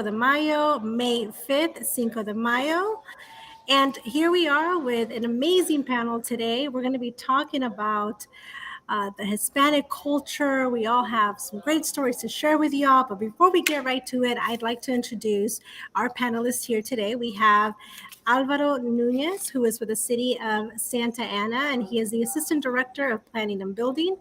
de Mayo, May 5th, Cinco de Mayo. And here we are with an amazing panel today. We're going to be talking about the Hispanic culture. We all have some great stories to share with y'all. But before we get right to it, I'd like to introduce our panelists here today. We have Alvaro Nunez, who is with the city of Santa Ana, and he is the Assistant Director of Planning and Building.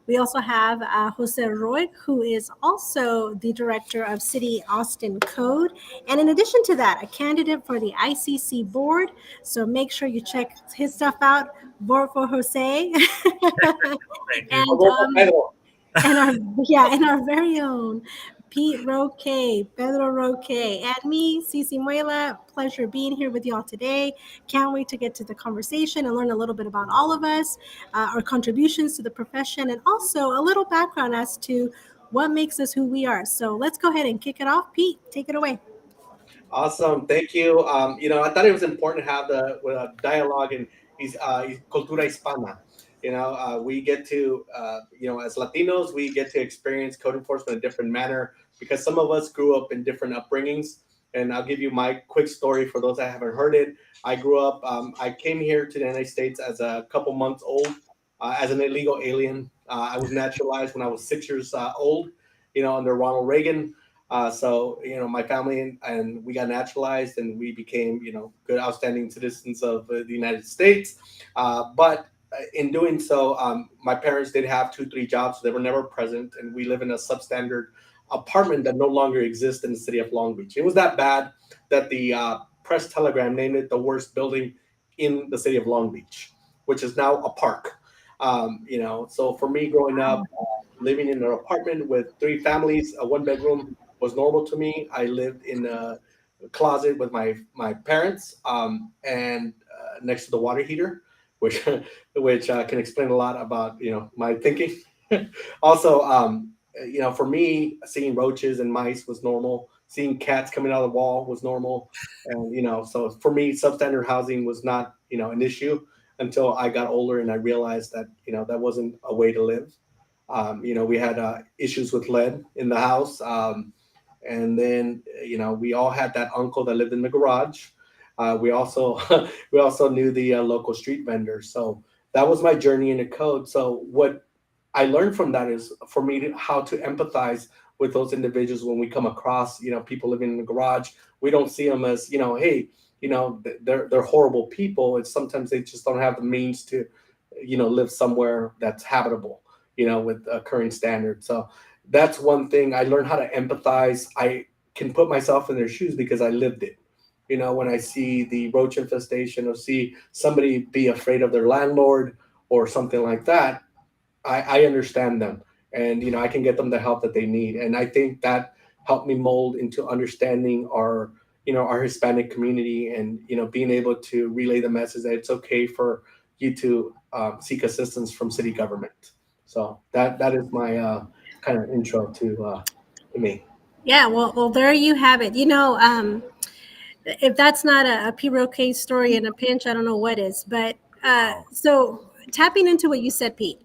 We also have Jose Roy, who is also the Director of City Austin Code. And in addition to that, a candidate for the ICC board. So make sure you check his stuff out. Vote for Jose. Thank you. and and our and our very own Pete Roque, Pedro Roque, and me, Cici Muela. Pleasure being here with y'all today. Can't wait to get to the conversation and learn a little bit about all of us, our contributions to the profession, and also a little background as to what makes us who we are. So let's go ahead and kick it off. Pete, take it away. Awesome, thank you. I thought it was important to have the dialogue and cultura hispana. We get to, as Latinos, we get to experience code enforcement in a different manner because some of us grew up in different upbringings. And I'll give you my quick story for those that haven't heard it. I grew up, I came here to the United States as a couple months old, as an illegal alien. I was naturalized when I was 6 years old, under Ronald Reagan. My family and we got naturalized and we became, good, outstanding citizens of the United States. But in doing so, my parents did have 2, 3 jobs. So they were never present. And we live in a substandard apartment that no longer exists in the city of Long Beach. It was that bad that the Press Telegram named it the worst building in the city of Long Beach, which is now a park. So for me growing up, living in an apartment with 3 families, a 1 bedroom was normal to me. I lived in a closet with my parents, and next to the water heater, which can explain a lot about my thinking. Also, for me, seeing roaches and mice was normal. Seeing cats coming out of the wall was normal, and so for me, substandard housing was not an issue until I got older and I realized that that wasn't a way to live. We had issues with lead in the house. And then we all had that uncle that lived in the garage. We also we also knew the local street vendors. So that was my journey in the code. So what I learned from that is for me how to empathize with those individuals when we come across people living in the garage. We don't see them as hey, they're horrible people. It's sometimes they just don't have the means to live somewhere that's habitable with current standards. So that's one thing I learned how to empathize. I can put myself in their shoes because I lived it. When I see the roach infestation or see somebody be afraid of their landlord or something like that, I understand them, and I can get them the help that they need. And I think that helped me mold into understanding our Hispanic community, and being able to relay the message that it's okay for you to seek assistance from city government. So that is my kind of intro to me. Yeah, well, there you have it. If that's not a P. story in a pinch, I don't know what is. But so tapping into what you said, Pete,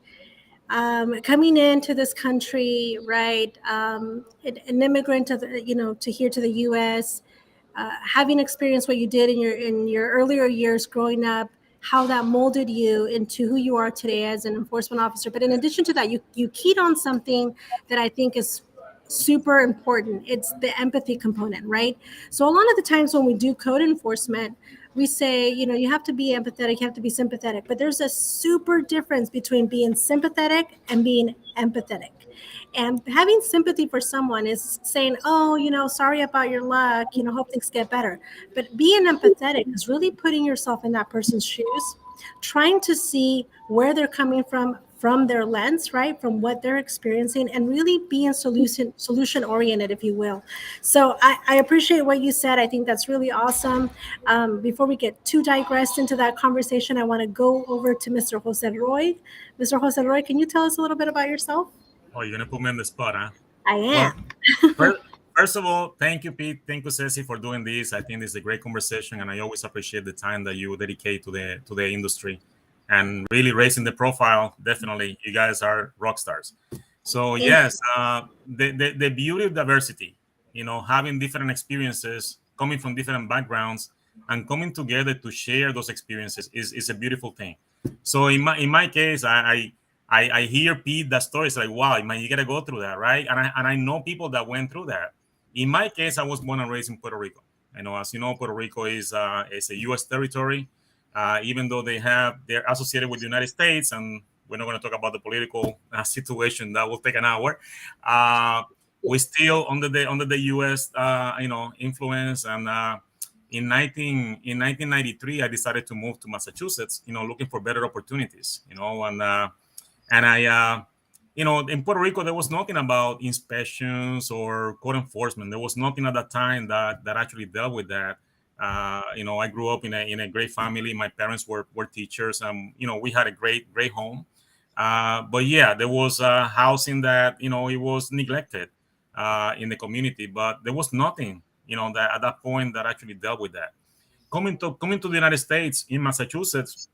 coming into this country, right? An immigrant to to here to the U.S., having experienced what you did in your earlier years growing up, how that molded you into who you are today as an enforcement officer. But in addition to that, you keyed on something that I think is super important. It's the empathy component, right? So a lot of the times when we do code enforcement, we say, you have to be empathetic, you have to be sympathetic. But there's a super difference between being sympathetic and being empathetic. And having sympathy for someone is saying, oh, sorry about your luck, hope things get better. But being empathetic is really putting yourself in that person's shoes, trying to see where they're coming from their lens, right? From what they're experiencing, and really being solution oriented, if you will. So I appreciate what you said. I think that's really awesome. Before we get too digressed into that conversation, I want to go over to Mr. Jose Roy. Mr. Jose Roy, can you tell us a little bit about yourself? Oh, you're gonna put me on the spot, huh? I Well, am. first, first of all, thank you, Pete. Thank you, Ceci, for doing this. I think this is a great conversation, and I always appreciate the time that you dedicate to the industry and really raising the profile. Definitely, you guys are rock stars. So Thank yes, the beauty of diversity having different experiences, coming from different backgrounds, and coming together to share those experiences is a beautiful thing. So in my case, I hear Pete that story. It's like, wow, man, you gotta go through that, right? And I know people that went through that. In my case, I was born and raised in Puerto Rico. As you know, Puerto Rico is a U.S. territory, even though they're associated with the United States, and we're not going to talk about the political situation that will take an hour. Uh, we're still under the U.S. Influence, and in 1993, I decided to move to Massachusetts, looking for better opportunities, and in Puerto Rico, there was nothing about inspections or code enforcement. There was nothing at that time that actually dealt with that. I grew up in a great family. My parents were teachers, and we had a great home. But yeah, there was housing that it was neglected in the community, but there was nothing that at that point that actually dealt with that. Coming to the United States in Massachusetts,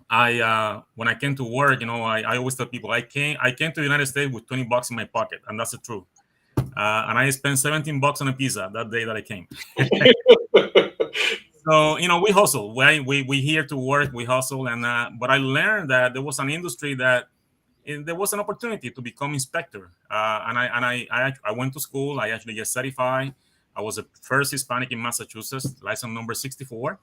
when I came to work, I always tell people I came to the United States with $20 in my pocket, and that's the truth. And I spent $17 on a pizza that day that I came. So we hustle. We here to work. We hustle, and but I learned that there was an industry that there was an opportunity to become inspector. And I went to school. I actually get certified. I was the first Hispanic in Massachusetts, license number 64.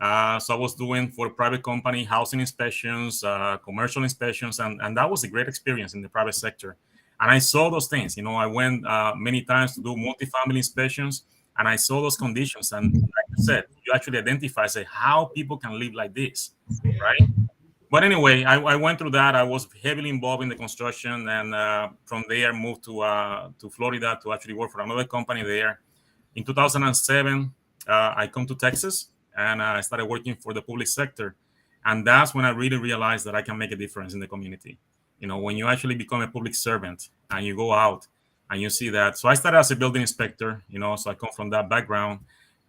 So I was doing for a private company housing inspections, commercial inspections, and that was a great experience in the private sector. And I saw those things. I went many times to do multifamily inspections, and I saw those conditions. And like I said, you actually identify, say, how people can live like this, right? But anyway, I went through that. I was heavily involved in the construction, and from there moved to Florida to actually work for another company there. In 2007, I come to Texas, and I started working for the public sector, and that's when I really realized that I can make a difference in the community. When you actually become a public servant and you go out and you see that. So I started as a building inspector. So I come from that background,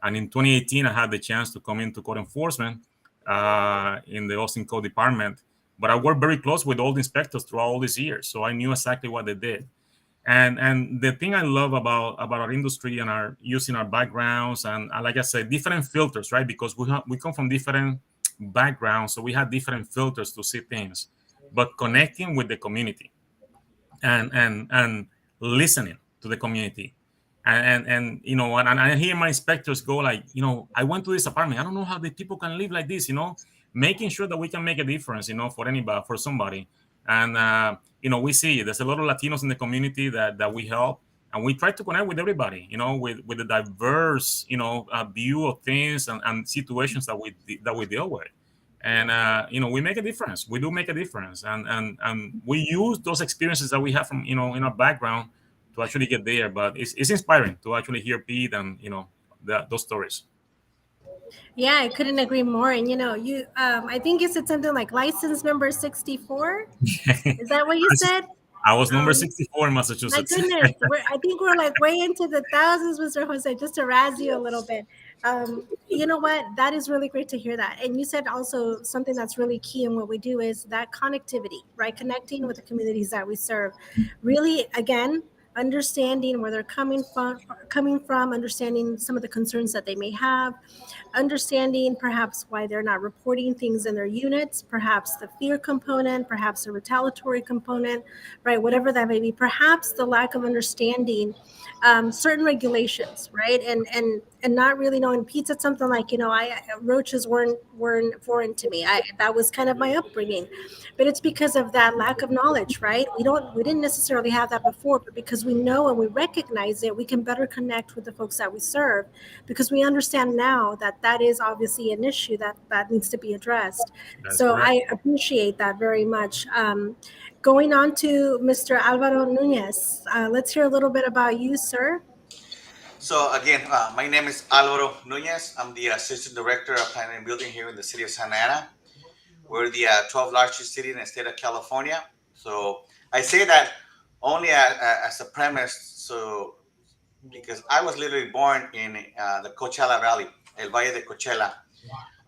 and in 2018, I had the chance to come into code enforcement in the Austin Code Department. But I worked very close with all the inspectors throughout all these years, so I knew exactly what they did. And the thing I love about our industry and our using our backgrounds and like I said, different filters, right? Because we come from different backgrounds, so we have different filters to see things, but connecting with the community and listening to the community. And I hear my inspectors go like, I went to this apartment. I don't know how the people can live like this, making sure that we can make a difference, for anybody, for somebody. And we see there's a lot of Latinos in the community that we help, and we try to connect with everybody, with the diverse, view of things and situations that we deal with. And we make a difference. We do make a difference, and we use those experiences that we have from in our background to actually get there. But it's inspiring to actually hear Pete and those stories. Yeah, I couldn't agree more. And I think you said something like license number 64. Is that what you said? I was number Um, 64 in My Massachusetts. goodness, I think we're like way into the thousands, Mr. Jose, just to razz you a little bit. You know what? That is really great to hear that. And you said also something that's really key in what we do is that connectivity, right? Connecting with the communities that we serve. Really, again, understanding where they're coming from, understanding some of the concerns that they may have, understanding perhaps why they're not reporting things in their units, perhaps the fear component, perhaps the retaliatory component, right? Whatever that may be, perhaps the lack of understanding certain regulations, right? And not really knowing. Pete said something like, roaches weren't foreign to me. That was kind of my upbringing, but it's because of that lack of knowledge, right? We didn't necessarily have that before, but because we know and we recognize it, we can better connect with the folks that we serve, because we understand now that that is obviously an issue that needs to be addressed. That's So correct. I appreciate that very much. Going on to Mr. Alvaro Nunez, let's hear a little bit about you, sir. So again, my name is Alvaro Nunez. I'm the Assistant Director of Planning and Building here in the city of Santa Ana. We're the 12th largest city in the state of California. So I say that only as a premise. So because I was literally born in the Coachella Valley, El Valle de Coachella,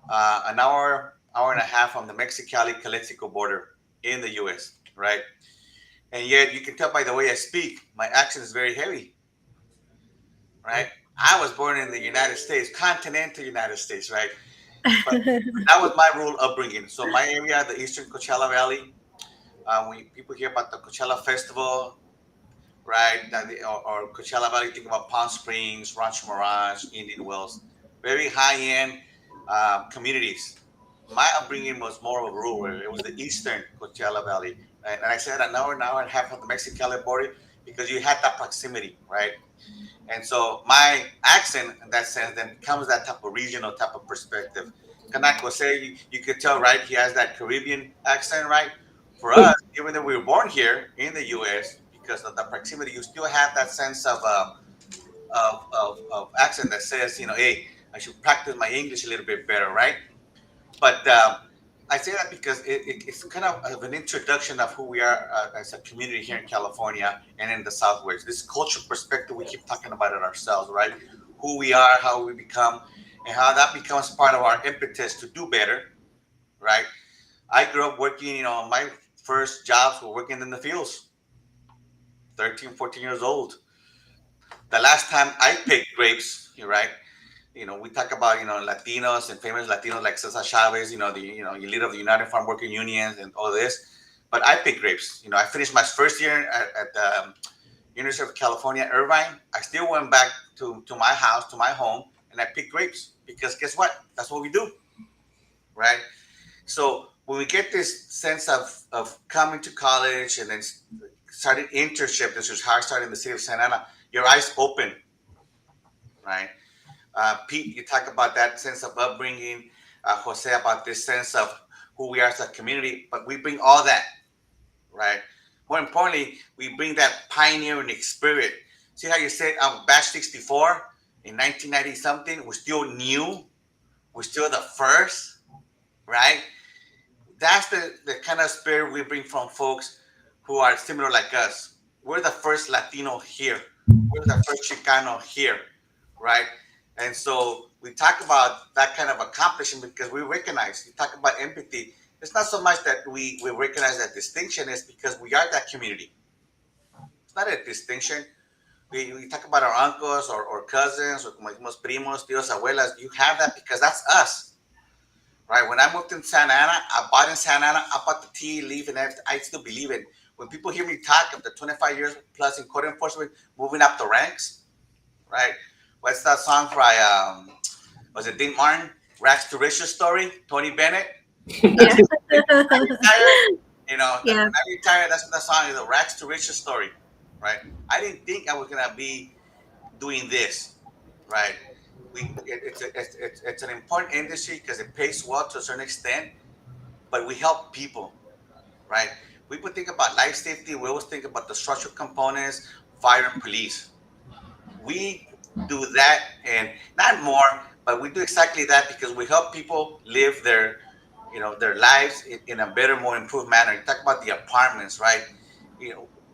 an hour and a half from the Mexicali-Calexico border in the U.S., right? And yet you can tell by the way I speak, my accent is very heavy, right? I was born in the United States, continental United States, right? But that was my rural upbringing. So my area, the Eastern Coachella Valley, when people hear about the Coachella Festival, right? Or Coachella Valley, think about Palm Springs, Rancho Mirage, Indian Wells, very high end communities. My upbringing was more of a rural area. It was the Eastern Coachella Valley, right? And I said an hour and a half from the Mexican border because you had that proximity, right? And so my accent, in that sense, then becomes that type of regional type of perspective. Kanak Jose, you could tell, right? He has that Caribbean accent, right? For us, even though we were born here in the U.S., because of the proximity, you still have that sense of accent that says, hey, I should practice my English a little bit better, right? But I say that because it's kind of an introduction of who we are as a community here in California and in the Southwest. This cultural perspective, we keep talking about it ourselves, right? Who we are, how we become, and how that becomes part of our impetus to do better, right? I grew up working, my first jobs were working in the fields, 13, 14 years old. The last time I picked grapes, you're right, we talk about Latinos and famous Latinos like Cesar Chavez, the leader of the United Farm Worker Unions and all this. But I pick grapes. I finished my first year at the University of California, Irvine. I still went back to my house, to my home, and I picked grapes because guess what? That's what we do, right? So when we get this sense of coming to college and then starting internship, this is how I started in the city of Santa Ana. Your eyes open, right? Pete, you talk about that sense of upbringing. Jose, about this sense of who we are as a community, but we bring all that, right? More importantly, we bring that pioneering spirit. See how you said batch 64 in 1990 something, we're still new, we're still the first, right? That's the kind of spirit we bring from folks who are similar like us. We're the first Latino here. We're the first Chicano here, right? And so we talk about that kind of accomplishment because we recognize, you talk about empathy. It's not so much that we recognize that distinction, is because we are that community. It's not a distinction. We talk about our uncles or cousins or como decimos primos, tíos, abuelas. You have that because that's us. Right. When I moved in Santa Ana, I bought in Santa Ana, I bought the tea leaf and everything. I still believe it. When people hear me talk of the 25 years plus in code enforcement, moving up the ranks, right? What's that song by, was it Dean Martin? Rags to Riches story, Tony Bennett. Yeah. When I retired, when Yeah. I retired, that's what the song is, the Rags to Riches story, right? I didn't think I was going to be doing this, right? It's an important industry because it pays well to a certain extent, but we help people, right? People think about life safety. We always think about the structural components, fire and police. We do that and not more, but we do exactly that because we help people live their lives in a better, more improved manner. You talk about the apartments, right?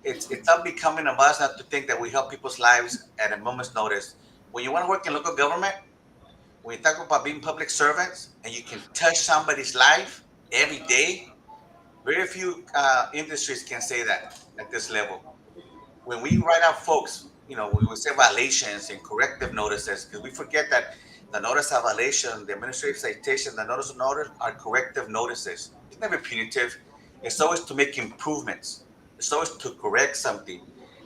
It's unbecoming of us not to think that we help people's lives at a moment's notice. When you want to work in local government, when you talk about being public servants and you can touch somebody's life every day, very few industries can say that at this level. When we write out folks, we will say violations and corrective notices because we forget that the notice of violation, the administrative citation, the notice of notice are corrective notices. It's never punitive. It's always to make improvements. It's always to correct something.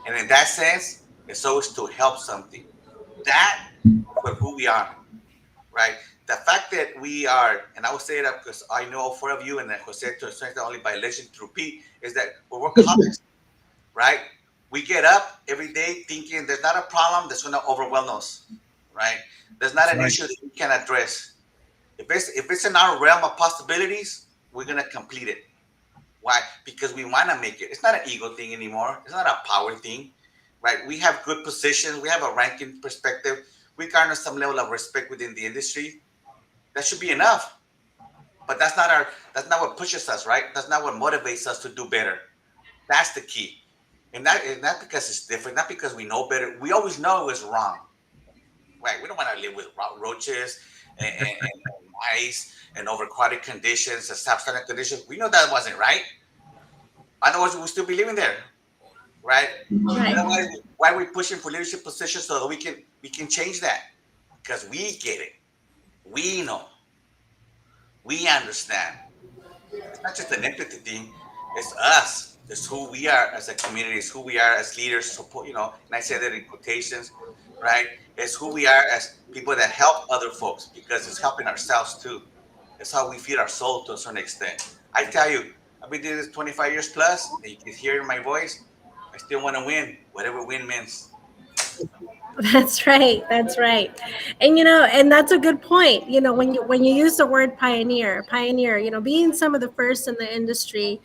And in that sense, it's always to help something. That is who we are, right? The fact that we are, and I will say that because I know all four of you, and then Jose to a certain extent only by election through Pete, is that we're workaholics, right? We get up every day thinking there's not a problem that's going to overwhelm us, right? There's not That's an right. issue that we can address. If it's in our realm of possibilities, we're going to complete it. Why? Because we want to make it. It's not an ego thing anymore. It's not a power thing, right? We have good positions. We have a ranking perspective. We garner some level of respect within the industry. That should be enough. But that's not what pushes us, right? That's not what motivates us to do better. That's the key. And not because it's different, not because we know better. We always know it's wrong, right? We don't want to live with roaches and mice and overcrowded conditions and substandard conditions. We know that wasn't right. Otherwise, we would still be living there, right? Right. Otherwise, why we're pushing for leadership positions so that we can change that because we get it. We know. We understand. It's not just an empathy thing. It's us. It's who we are as a community. It's who we are as leaders. Support, and I say that in quotations, right? It's who we are as people that help other folks because it's helping ourselves too. It's how we feed our soul to a certain extent. I tell you, I've been doing this 25 years plus, and you can hear in my voice. I still want to win, whatever win means. That's right. That's right. And and that's a good point. When you use the word pioneer, being some of the first in the industry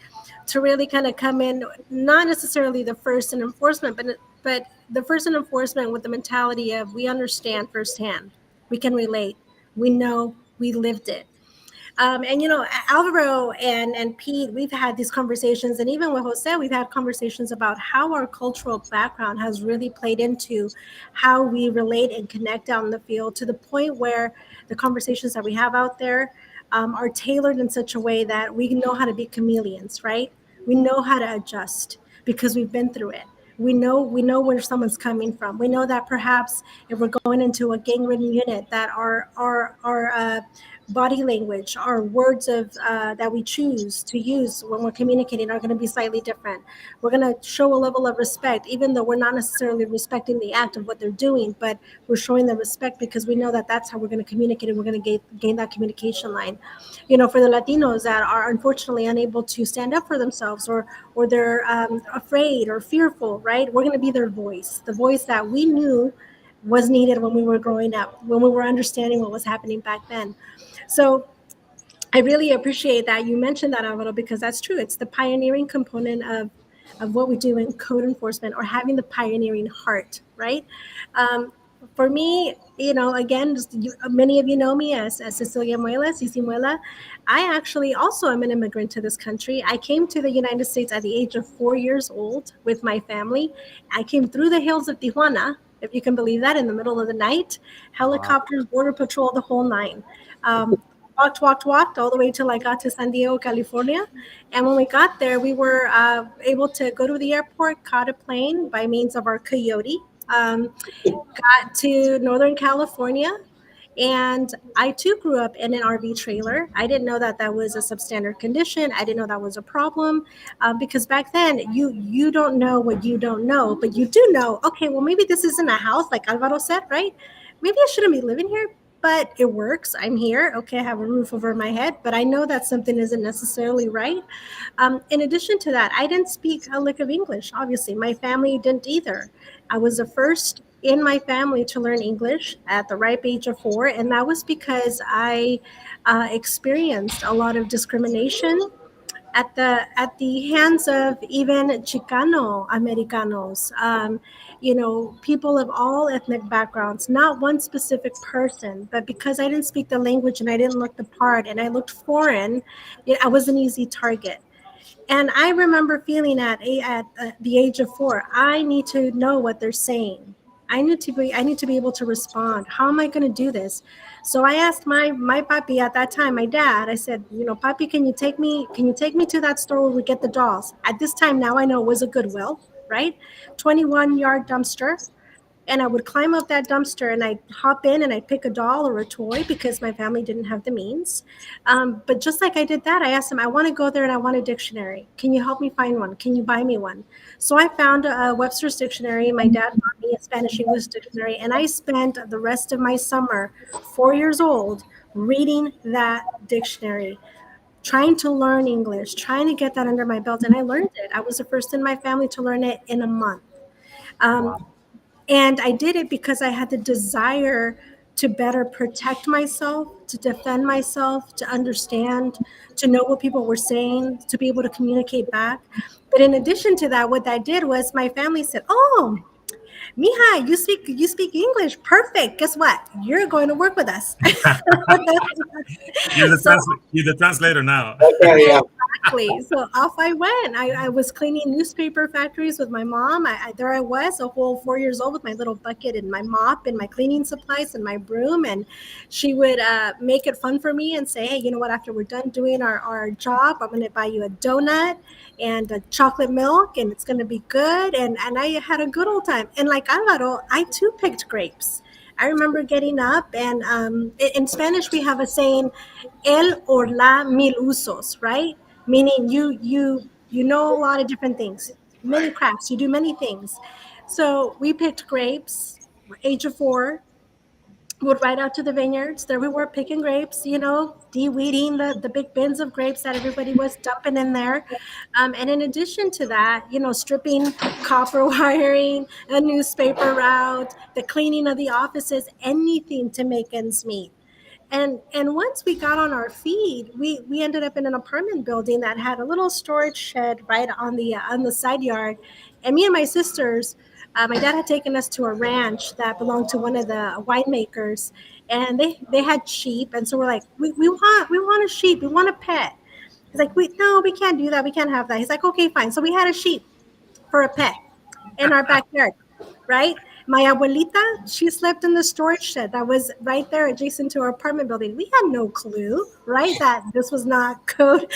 to really kind of come in, not necessarily the first in enforcement, but the first in enforcement with the mentality of we understand firsthand. We can relate. We know we lived it. And Alvaro and Pete, we've had these conversations, and even with Jose, we've had conversations about how our cultural background has really played into how we relate and connect out in the field to the point where the conversations that we have out there are tailored in such a way that we know how to be chameleons, right? We know how to adjust because we've been through it. We know where someone's coming from. We know that perhaps if we're going into a gang-ridden unit, that our body language, our words of that we choose to use when we're communicating are going to be slightly different. We're going to show a level of respect, even though we're not necessarily respecting the act of what they're doing, but we're showing them respect because we know that that's how we're going to communicate and we're going to gain that communication line. For the Latinos that are unfortunately unable to stand up for themselves, or they're afraid or fearful, right? We're going to be their voice, the voice that we knew was needed when we were growing up, when we were understanding what was happening back then. So I really appreciate that you mentioned that, Alvaro, because that's true. It's the pioneering component of what we do in code enforcement, or having the pioneering heart, right? Um, for me, again, many of you know me as Cecilia Muela, Cici Muela. I actually also am an immigrant to this country. I came to the United States at the age of 4 years old with my family. I came through the hills of Tijuana, if you can believe that, in the middle of the night, Wow. helicopters, border patrol, the whole nine. Walked all the way till I got to San Diego, California. And when we got there, we were able to go to the airport, caught a plane by means of our Coyote, got to Northern California. And I too grew up in an RV trailer. I didn't know that that was a substandard condition. I didn't know that was a problem, because back then you don't know what you don't know, but you do know. Okay, well maybe this isn't a house like Alvaro said, right? Maybe I shouldn't be living here, but it works. I'm here. Okay, I have a roof over my head, but I know that something isn't necessarily right. In addition to that, I didn't speak a lick of English. Obviously, my family didn't either. I was the first in my family to learn English at the ripe age of 4, and that was because I experienced a lot of discrimination at the hands of even Chicano Americanos, people of all ethnic backgrounds, not one specific person, but because I didn't speak the language and I didn't look the part and I looked foreign, I was an easy target. And I remember feeling at the age of 4, I need to know what they're saying. I need to be able to respond. How am I going to do this? So I asked my papi at that time, my dad. I said, papi, can you take me to that store where we get the dolls? At this time now I know it was a Goodwill, right? 21-yard dumpster. And I would climb up that dumpster and I'd hop in and I'd pick a doll or a toy because my family didn't have the means. But just like I did that, I asked him, I want to go there and I want a dictionary. Can you help me find one? Can you buy me one? So I found a Webster's dictionary. My dad bought me a Spanish English dictionary. And I spent the rest of my summer, 4 years old, reading that dictionary, trying to learn English, trying to get that under my belt. And I learned it. I was the first in my family to learn it in a month. Um, Wow. and I did it because I had the desire to better protect myself, to defend myself, to understand, to know what people were saying, to be able to communicate back. But in addition to that, what I did was my family said, "Oh, Mija, you speak English. Perfect. Guess what? You're going to work with us." You're the So you're the translator now. Okay, yeah. Exactly. So off I went. I was cleaning newspaper factories with my mom. There I was, a whole 4 years old with my little bucket and my mop and my cleaning supplies and my broom. And she would make it fun for me and say, hey, you know what? After we're done doing our job, I'm going to buy you a donut and a chocolate milk, and it's going to be good. And I had a good old time. And like Alvaro, I too picked grapes. I remember getting up, and in Spanish we have a saying, "El or la mil usos," right? Meaning you know a lot of different things, many Right. crafts. You do many things. So we picked grapes, age of 4. Would ride out to the vineyards. There we were picking grapes, de-weeding the big bins of grapes that everybody was dumping in there. And in addition to that, stripping copper wiring, a newspaper route, the cleaning of the offices, anything to make ends meet. And once we got on our feet, we ended up in an apartment building that had a little storage shed right on the side yard. And me and my sisters, my dad had taken us to a ranch that belonged to one of the winemakers, and they had sheep. And so we're like, we want a sheep, we want a pet. He's like, we can't do that, we can't have that. He's like, okay, fine. So we had a sheep for a pet in our backyard, right? My abuelita, she slept in the storage shed that was right there adjacent to our apartment building. We had no clue, right, that this was not code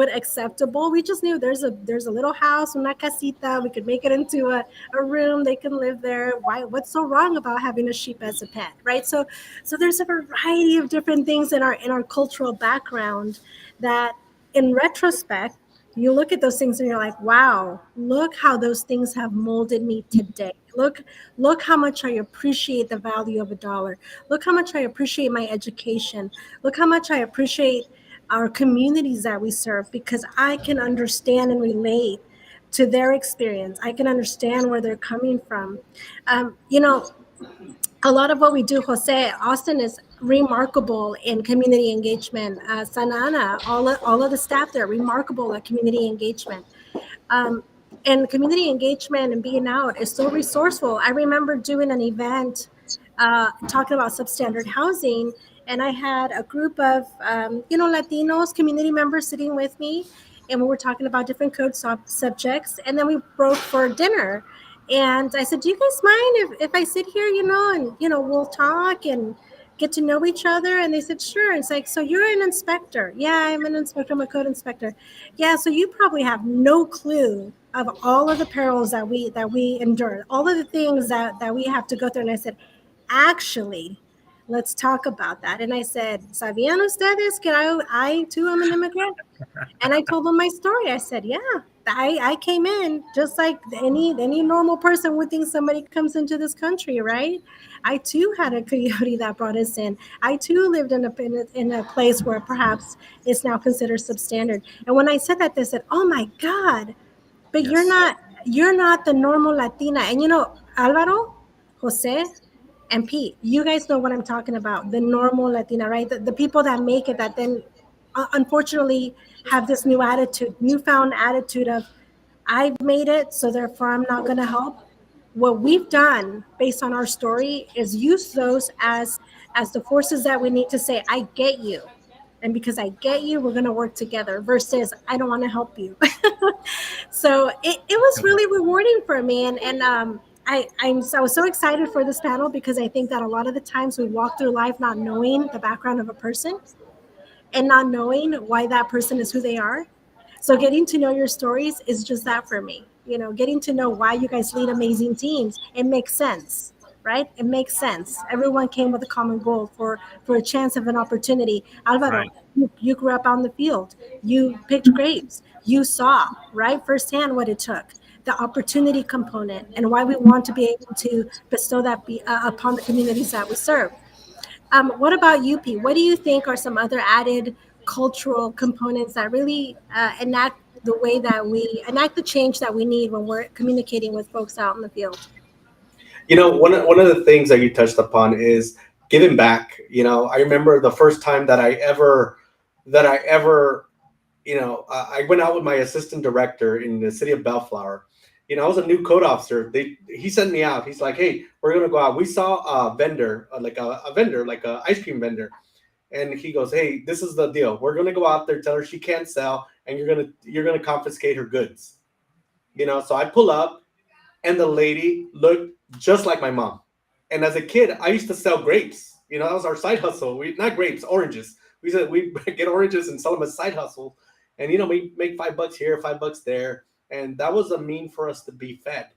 acceptable. We just knew there's a little house, una casita. We could make it into a room. They can live there. Why? What's so wrong about having a sheep as a pet, right? So there's a variety of different things in our cultural background that, in retrospect, you look at those things and you're like, wow, look how those things have molded me today. Look how much I appreciate the value of a dollar. Look how much I appreciate my education. Look how much I appreciate our communities that we serve, because I can understand and relate to their experience. I can understand where they're coming from. Um, you know, a lot of what we do, Jose, Austin is remarkable in community engagement. Santa Ana, all of the staff there, remarkable at community engagement. Um, and community engagement and being out is so resourceful. I remember doing an event talking about substandard housing, and I had a group of Latinos community members sitting with me, and we were talking about different code subjects, and then we broke for dinner. And I said, do you guys mind if I sit here, and we'll talk and get to know each other? And they said, sure. It's like, so you're an inspector? Yeah, I'm an inspector. I'm a code inspector. Yeah, so you probably have no clue of all of the perils that we endure, all of the things that we have to go through. And I said, actually, let's talk about that. And I said, ¿Sabían ustedes que I too am an immigrant? And I told them my story. I said, yeah, I came in just like any normal person would think somebody comes into this country, right? I too had a coyote that brought us in. I too lived in a place where perhaps it's now considered substandard. And when I said that, they said, oh my God, but Yes. you're not the normal Latina. And Alvaro, Jose, and Pete, you guys know what I'm talking about. The normal Latina, right? The people that make it, that then unfortunately have this newfound attitude of, I've made it, so therefore I'm not going to help. What we've done based on our story is use those as the forces that we need to say, I get you. And because I get you, we're going to work together versus I don't want to help you. So it was really rewarding for me. And I was so excited for this panel because I think that a lot of the times we walk through life not knowing the background of a person and not knowing why that person is who they are. So getting to know your stories is just that for me. Getting to know why you guys lead amazing teams. It makes sense, right? It makes sense. Everyone came with a common goal for a chance of an opportunity. Alvaro, Right. you grew up on the field. You picked grapes. You saw, right, firsthand what it took. The opportunity component and why we want to be able to bestow that upon the communities that we serve. What about UP? What do you think are some other added cultural components that really enact the change that we need when we're communicating with folks out in the field? One of the things that you touched upon is giving back. I remember the first time that I ever I went out with my assistant director in the city of Bellflower. I was a new code officer. He sent me out. He's like, hey, we're gonna go out. We saw a vendor, like a vendor, like a ice cream vendor. And he goes, hey, this is the deal. We're going to go out there, tell her she can't sell, and you're gonna confiscate her goods. So I pull up, and the lady looked just like my mom. And as a kid, I used to sell grapes. That was our side hustle. We not grapes, oranges. We said we get oranges and sell them as side hustle, and we make $5 here, $5 there, and that was a mean for us to be fed.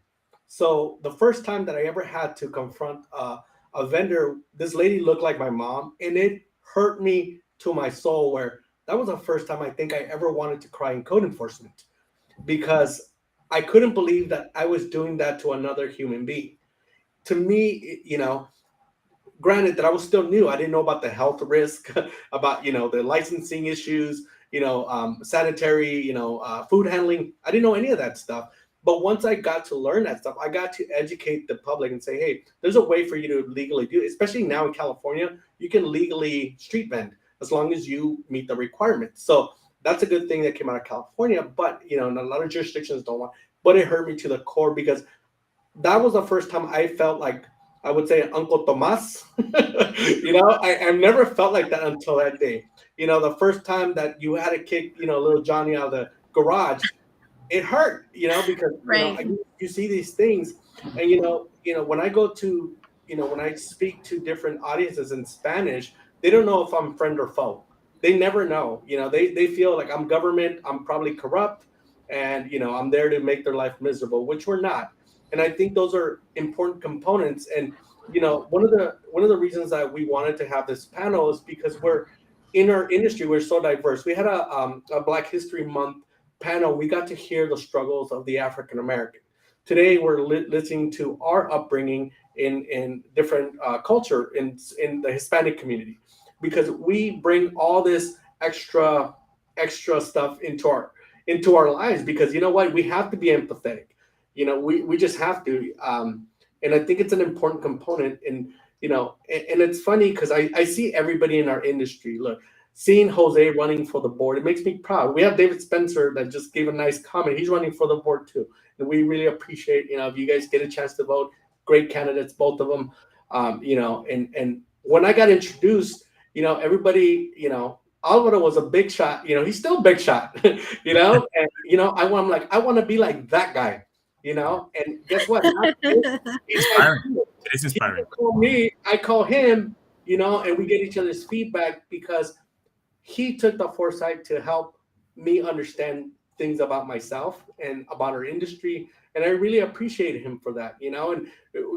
So the first time that I ever had to confront a vendor, this lady looked like my mom, and it hurt me to my soul. Where that was the first time I think I ever wanted to cry in code enforcement, because I couldn't believe that I was doing that to another human being. To me, granted that I was still new, I didn't know about the health risk, about the licensing issues, sanitary, food handling. I didn't know any of that stuff. But once I got to learn that stuff, I got to educate the public and say, hey, there's a way for you to legally do it. Especially now in California, you can legally street vend as long as you meet the requirements. So that's a good thing that came out of California. But and a lot of jurisdictions don't want. But it hurt me to the core, because that was the first time I felt like, I would say, Uncle Tomas. I've never felt like that until that day. The first time that you had to kick, little Johnny out of the garage, it hurt, because Right. you see these things, and when I go to, when I speak to different audiences in Spanish, they don't know if I'm friend or foe. They never know. They feel like I'm government. I'm probably corrupt, and I'm there to make their life miserable, which we're not. And I think those are important components. And one of the reasons that we wanted to have this panel is because we're in our industry, we're so diverse. We had a Black History Month panel. We got to hear the struggles of the African American. Today, we're listening to our upbringing in different culture in the Hispanic community, because we bring all this extra stuff into our lives, because you know what, we have to be empathetic. We just have to. And I think it's an important component. And it's funny because I see everybody in our industry. Look, seeing Jose running for the board, it makes me proud. We have David Spencer that just gave a nice comment. He's running for the board too. And we really appreciate, if you guys get a chance to vote, great candidates, both of them. And when I got introduced, everybody, Alvaro was a big shot. He's still a big shot, and, I'm like, I want to be like that guy, and guess what? He's like, Inspiring. It is he inspiring. can call me, I call him, and we get each other's feedback, because he took the foresight to help me understand things about myself and about our industry. And I really appreciate him for that, and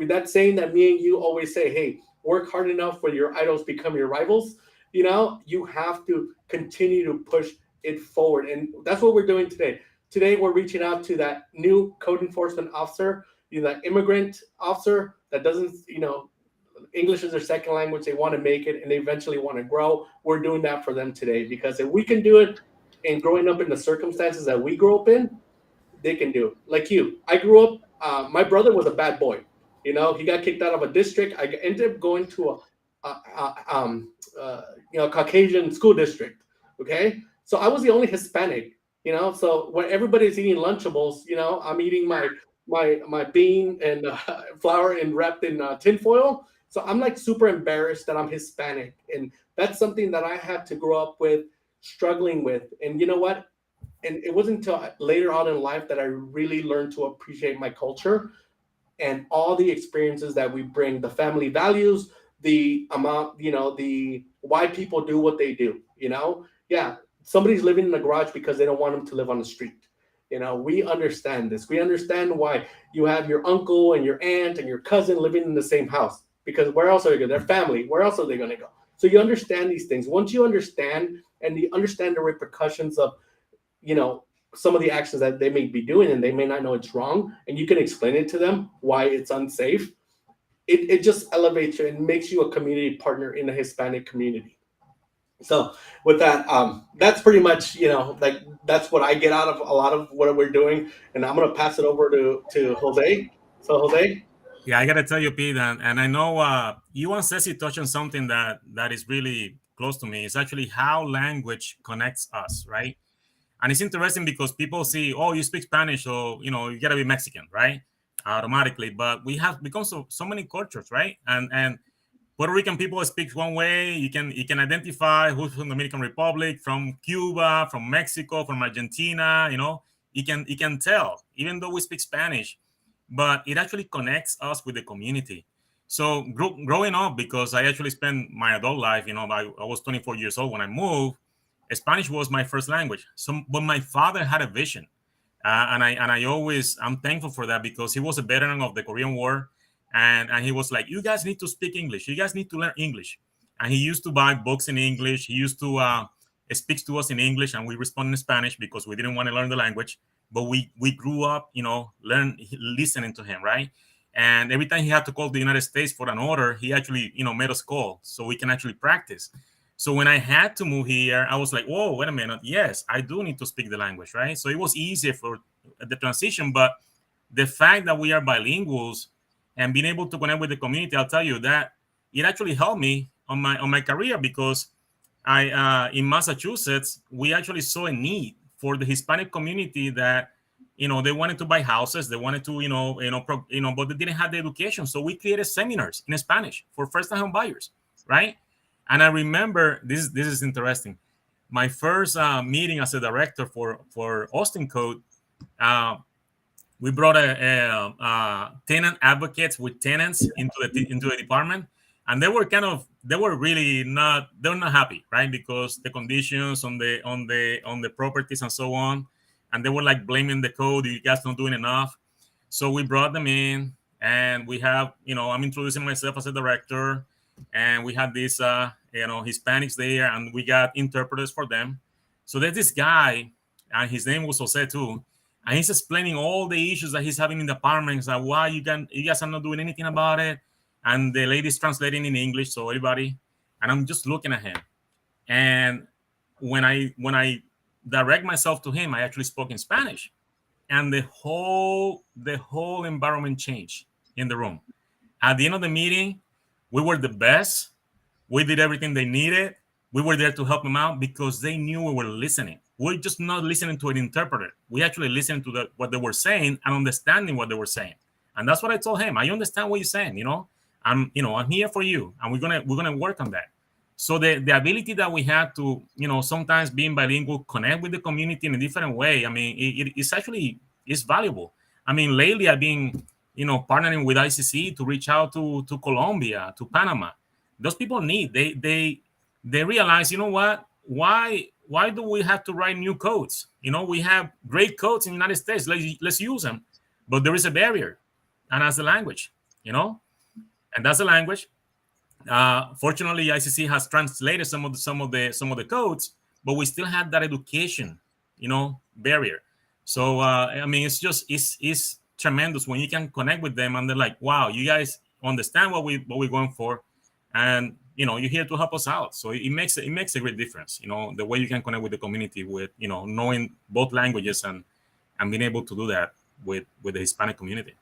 that saying that me and you always say, hey, work hard enough for your idols become your rivals. You have to continue to push it forward. And that's what we're doing today. Today, we're reaching out to that new code enforcement officer, that immigrant officer that doesn't, English is their second language. They want to make it, and they eventually want to grow. We're doing that for them today, because if we can do it, and growing up in the circumstances that we grew up in, they can do it. Like you, I grew up. My brother was a bad boy. He got kicked out of a district. I ended up going to Caucasian school district. Okay, so I was the only Hispanic. So when everybody's eating Lunchables, I'm eating my bean and flour and wrapped in tinfoil. So I'm like super embarrassed that I'm Hispanic, and that's something that I had to grow up with, struggling with. And you know what? And it wasn't until later on in life that I really learned to appreciate my culture and all the experiences that we bring, the family values, the amount, the why people do what they do. Yeah, somebody's living in a garage because they don't want them to live on the street. We understand this. We understand why you have your uncle and your aunt and your cousin living in the same house, because where else are they going? Their family. Where else are they going to go? So you understand these things. Once you understand, and you understand the repercussions of, some of the actions that they may be doing, and they may not know it's wrong, and you can explain it to them why it's unsafe, it just elevates you and makes you a community partner in the Hispanic community. So with that, that's pretty much, like, that's what I get out of a lot of what we're doing. And I'm going to pass it over to Jose. So Jose. Yeah, I gotta tell you, Pete, and I know you and Ceci touched on something that is really close to me. It's actually how language connects us, right? And it's interesting because people see, oh, you speak Spanish, so you gotta be Mexican, right? Automatically. But we have become so many cultures, right? And Puerto Rican people speak one way. You can identify who's from the Dominican Republic, from Cuba, from Mexico, from Argentina. You can tell, even though we speak Spanish, but it actually connects us with the community. So growing up, because I actually spent my adult life, I was 24 years old when I moved. Spanish was my first language. So, but my father had a vision, I'm thankful for that, because he was a veteran of the Korean War, and he was like, you guys need to speak English. You guys need to learn English. And he used to buy books in English. He used to speak to us in English, and we respond in Spanish because we didn't want to learn the language. But we grew up, listening to him, right? And every time he had to call the United States for an order, he actually, made us call so we can actually practice. So when I had to move here, I was like, whoa, wait a minute. Yes, I do need to speak the language, right? So it was easier for the transition. But the fact that we are bilinguals and being able to connect with the community, I'll tell you that it actually helped me on my career, because in Massachusetts, we actually saw a need for the Hispanic community that, they wanted to buy houses, they wanted to, but they didn't have the education. So we created seminars in Spanish for first-time home buyers, right? And I remember this is interesting. My first meeting as a director for Austin Code, we brought a tenant advocates with tenants into the department, and they were really not happy, right? Because the conditions on the properties and so on, and they were like blaming the code. You guys not doing enough. So we brought them in, and we have, I'm introducing myself as a director, and we had these Hispanics there, and we got interpreters for them. So there's this guy, and his name was Jose too, and he's explaining all the issues that he's having in the apartments, and why you guys are not doing anything about it. And the lady's translating in English, so everybody, and I'm just looking at him. And when I direct myself to him, I actually spoke in Spanish, and the whole environment changed in the room. At the end of the meeting, we were the best. We did everything they needed. We were there to help them out because they knew we were listening. We're just not listening to an interpreter. We actually listened to what they were saying and understanding what they were saying. And that's what I told him. I understand what you're saying. I'm here for you, and we're gonna work on that. So the ability that we had to, sometimes being bilingual, connect with the community in a different way. I mean, it's actually it's valuable. I mean, lately I've been, partnering with ICC to reach out to Colombia, to Panama. Those people need, they realize, you know what, why do we have to write new codes? We have great codes in the United States. Let's use them. But there is a barrier, and that's the language, and that's the language. Fortunately, ICC has translated some of the codes, but we still have that education, barrier. So I mean, it's tremendous when you can connect with them, and they're like, wow, you guys understand what we're going for, and you're here to help us out. So it makes a great difference. The way you can connect with the community with knowing both languages, and being able to do that with the Hispanic community.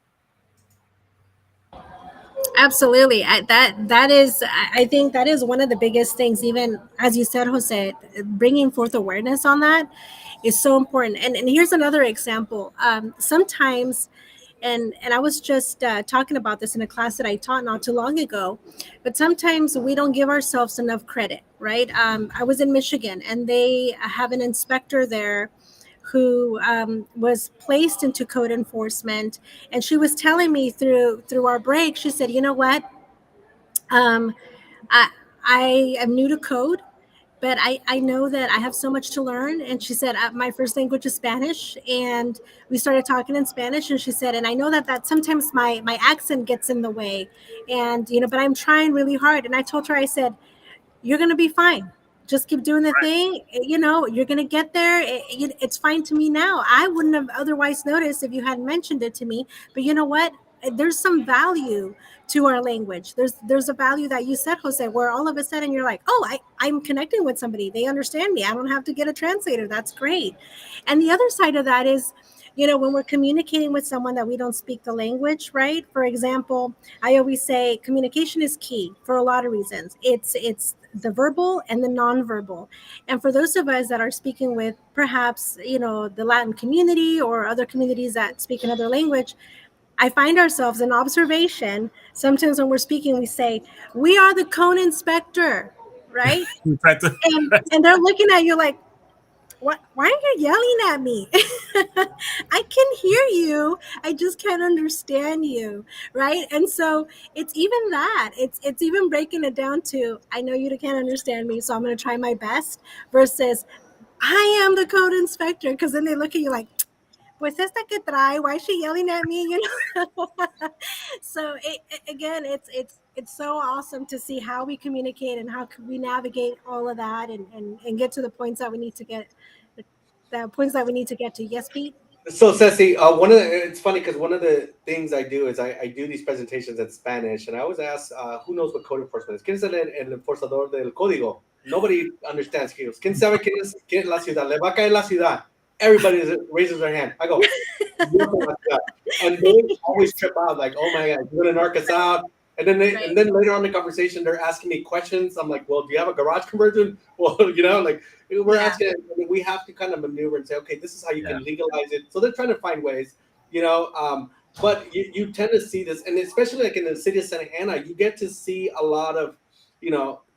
Absolutely. That is, I think that is one of the biggest things. Even as you said, Jose, bringing forth awareness on that is so important. And here's another example. Sometimes, and I was just talking about this in a class that I taught not too long ago, but sometimes we don't give ourselves enough credit, right? I was in Michigan, and they have an inspector there who was placed into code enforcement, and she was telling me through our break. She said, "You know what? Um, I I am new to code, but I know that I have so much to learn." And she said, my first language is Spanish, and we started talking in Spanish. And she said, and I know that sometimes my accent gets in the way, and but I'm trying really hard. And I told her, I said, you're going to be fine. Just keep doing the thing. You're going to get there. It's fine to me now. I wouldn't have otherwise noticed if you hadn't mentioned it to me. But you know what? There's some value to our language. There's a value that you said, Jose, where all of a sudden you're like, oh, I'm connecting with somebody. They understand me. I don't have to get a translator. That's great. And the other side of that is, when we're communicating with someone that we don't speak the language, right? For example, I always say communication is key for a lot of reasons. It's the verbal and the nonverbal. And for those of us that are speaking with perhaps, the Latin community or other communities that speak another language, I find ourselves in observation. Sometimes when we're speaking, we say, "We are the cone inspector," right? We try to. And they're looking at you like, "What? Why are you yelling at me? I can hear you. I just can't understand you," right? And so it's even that. It's even breaking it down to, "I know you can't understand me, so I'm going to try my best," versus, "I am the code inspector," because then they look at you like, "Pues esta que trae? Why is she yelling at me?" You know. So again, it's so awesome to see how we communicate and how we navigate all of that, and get to the points that we need to get, the points that we need to get to. Yes, Pete. So, Ceci, it's funny because one of the things I do is I do these presentations in Spanish, and I always ask, who knows what code enforcement is? ¿Quién es el enforzador del código? Nobody understands. ¿Quién sabe quién es la ciudad? Le va a caer la ciudad. Everybody raises their hand. I go, and they always trip out like, "Oh my God, you're gonna narc us out." And then Right. and then later on in the conversation, they're asking me questions. I'm like, "Well, do you have a garage conversion?" Well, like we're Yeah. asking. I mean, we have to kind of maneuver and say, "Okay, this is how you Yeah. can legalize it." So they're trying to find ways, you know. But you tend to see this, and especially like in the city of Santa Ana, you get to see a lot of,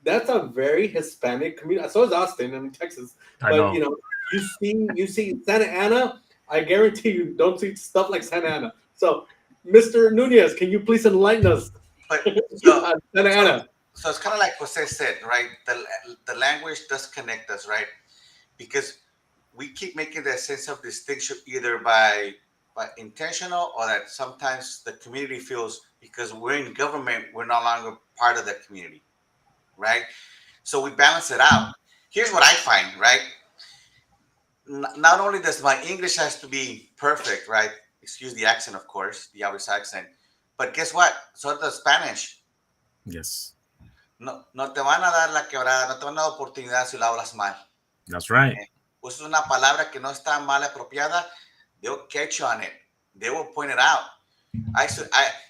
that's a very Hispanic community. So is Austin, I mean Texas, I but know. you see Santa Ana. I guarantee you don't see stuff like Santa Ana. So, Mr. Nunez, can you please enlighten us But so on Santa so Ana? so it's kind of like Jose said, right? The language does connect us, right? Because we keep making that sense of distinction either by intentional or that sometimes the community feels because we're in government, we're no longer part of the community, right? So we balance it out. Here's what I find, right? Not only does my English has to be perfect, right? Excuse the accent, of course, the obvious accent. But guess what? So does Spanish. Yes, No, no te van a dar la quebrada, no te van a dar oportunidad si lo hablas mal. that's right. Usas una palabra que no está mal apropiada, they'll catch you on it. They will point it out.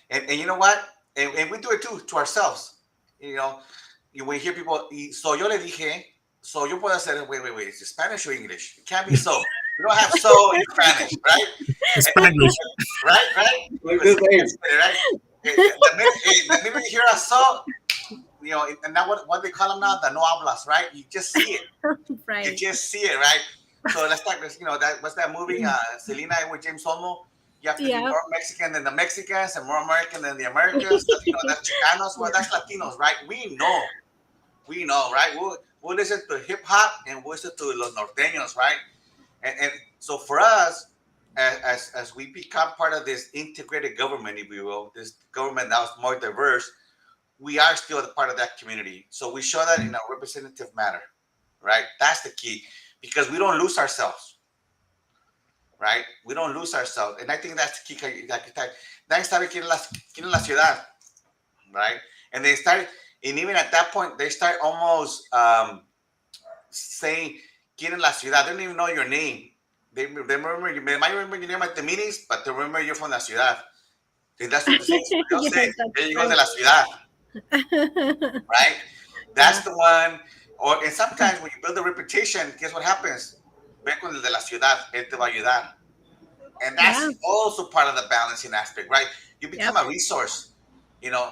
And you know what? And we do it too to ourselves. You know, when you hear people, so yo le dije, so yo puedo hacer, wait, is it Spanish or English? It can't be so. You don't have so in Spanish, right? Spanglish. Right? Like this, hey, Right? The minute you hear a so, and now what they call them now, the no hablas, right? You just see it. You Right. just see it, right? So let's talk. That what's that movie? Selena with James Olmo. You have to be Yeah. more Mexican than the Mexicans and more American than the Americans. That's Chicanos. Well, that's Latinos, right? We know, right? We'll listen to hip hop and we'll listen to los norteños, right? And so for us, as we become part of this integrated government, if you will, this government that was more diverse, we are still a part of that community. So we show that in a representative manner, right? That's the key because we don't lose ourselves, right? We don't lose ourselves. And I think that's the key. Nadie sabe quién es la ciudad, right? And they start, and even at that point, they start almost saying quién es la ciudad. They don't even know your name. They remember you. They might remember your name at the meetings, but they remember you're from la ciudad. And that's what they say. They'll Yes, say, that's there you go right. de la ciudad, right? That's the one. And sometimes when you build a reputation, guess what happens? Ve con el de la ciudad, él te va a ayudar. And that's Yeah. also part of the balancing aspect, right? You become Yep. a resource.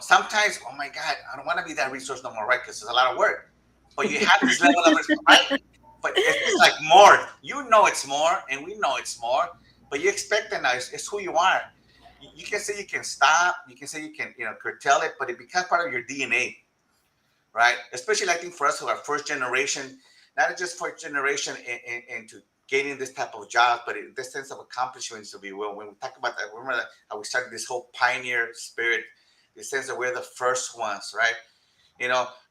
Sometimes, oh my God, I don't want to be that resource no more, right? Because it's a lot of work. But you have this level of, right? But it's like more. You know it's more, and we know it's more. But you expect it now. It's who you are. You can say you can stop. You can say you can, curtail it, but it becomes part of your DNA, right? Especially, I think for us who are first generation, not just first generation into gaining this type of job, but in this sense of accomplishments, if you will. When we talk about that, remember how we started this whole pioneer spirit, this sense that we're the first ones, right?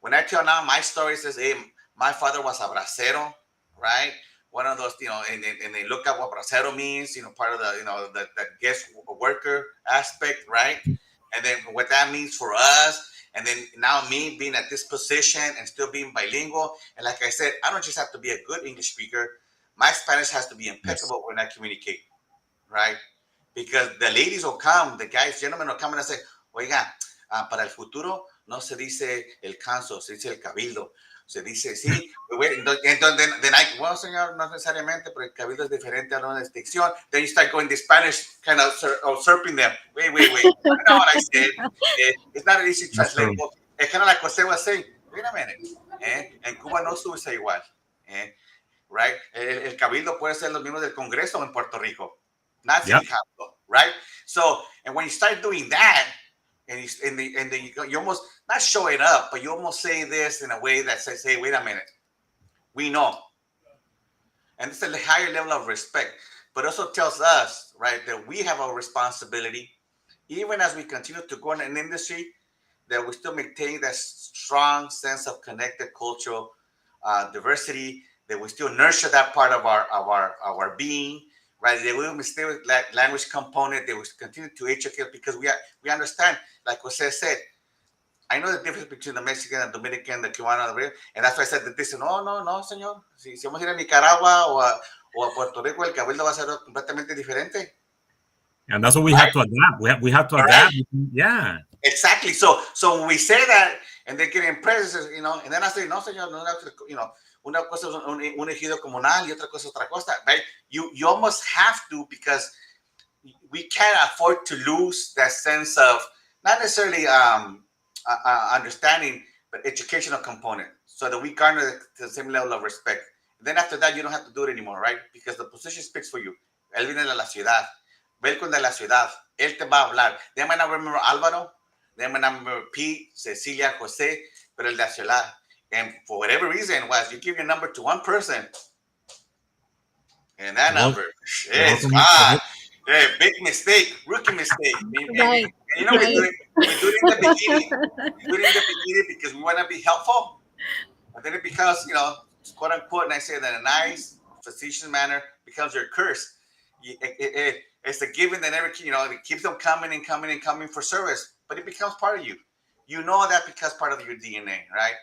When I tell now my story says, hey, my father was a bracero, right? One of those, and they look up what bracero means, part of the guest worker aspect, right? And then what that means for us. And then now me being at this position and still being bilingual. And like I said, I don't just have to be a good English speaker. My Spanish has to be Yes. impeccable when I communicate, right? Because the ladies will come, the guys, gentlemen will come and say, oiga, para el futuro, no se dice el council, se dice el cabildo. Se dice, sí, entonces, then I, well, señor, no necesariamente, pero el cabildo es diferente a una distinción. Then you start going to Spanish, kind of usurping them. Wait. I know what I said. It's not an easy That's true. translatable. Es kind of like Jose was saying, wait a minute. En Cuba no se usa igual. Right? El cabildo puede ser los miembros del Congreso en Puerto Rico. Not city Yep. council, right? So, and when you start doing that, and you almost not show it up, but you almost say this in a way that says, "Hey, wait a minute, we know," and it's a higher level of respect. But also tells us, right, that we have a responsibility, even as we continue to go in an industry, that we still maintain that strong sense of connected cultural diversity. That we still nurture that part of our being, right? That we stay with that language component. That we continue to educate because we understand, like Jose said, I know the difference between the Mexican, the Dominican, the Cubano, and that's why I said that this. No, señor. Si vamos a ir a Nicaragua o a Puerto Rico, el cabildo va a ser completamente diferente. And that's what we have to adapt. We have to adapt. Right. Yeah. Exactly. So when we say that, and they get impressed, and then I say, no, señor, no, una cosa es un ejido comunal y otra cosa es otra cosa, right? You almost have to, because we can't afford to lose that sense of not necessarily understanding, but educational component, so that we garner the same level of respect. And then after that, you don't have to do it anymore, right? Because the position speaks for you. Él viene de la ciudad. Welcome de la ciudad. Él te va a hablar. They might not remember Alvaro. They might not remember Pete, Cecilia, Jose, pero el de la ciudad. And for whatever reason, was you give your number to one person, and that number is gone. Big mistake, rookie mistake. Right. And you know, we do it in the beginning. We do it in the beginning because we want to be helpful. And then it becomes, quote unquote, and I say that in a nice, facetious manner, becomes your curse. It's the giving that never, it keeps them coming and coming and coming for service, but it becomes part of you. You know that because part of your DNA, right?